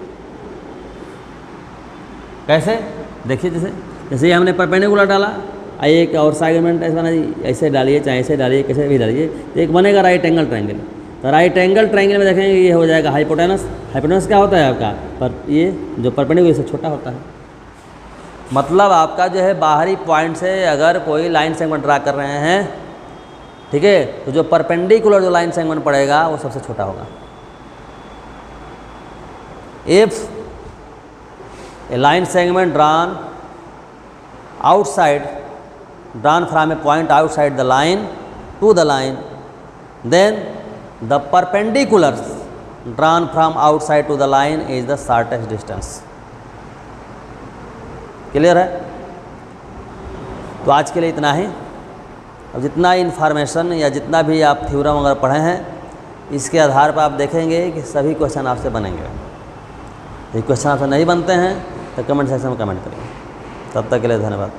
कैसे? देखिए, जैसे ये हमने परपेंडिकुलर डाला, एक और सेगमेंट ऐसे बना, ऐसे डालिए चाहे ऐसे डालिए, कैसे भी डालिए, तो एक बनेगा राइट एंगल ट्रायंगल। तो राइट एंगल ट्रायंगल में देखेंगे ये हो जाएगा हाइपोटेनस। हाइपोटेनस क्या होता है आपका, पर ये जो परपेंडिकुलर से छोटा होता है। मतलब आपका जो है बाहरी पॉइंट से अगर कोई लाइन सेगमेंट ड्रा कर रहे हैं, ठीक है, तो जो परपेंडिकुलर जो लाइन सेगमेंट पड़ेगा वो सबसे छोटा होगा। If a line segment drawn outside, drawn from a point outside the line to the line, then the perpendiculars drawn from outside to the line is the shortest distance। Clear है? तो आज के लिए इतना ही। अब जितना इन्फॉर्मेशन या जितना भी आप थ्योरम अगर पढ़े हैं, इसके आधार पर आप देखेंगे कि सभी क्वेश्चन आपसे बनेंगे। यदि क्वेश्चन आपसे नहीं बनते हैं तो कमेंट सेक्शन में कमेंट करिए। तब तक के लिए धन्यवाद।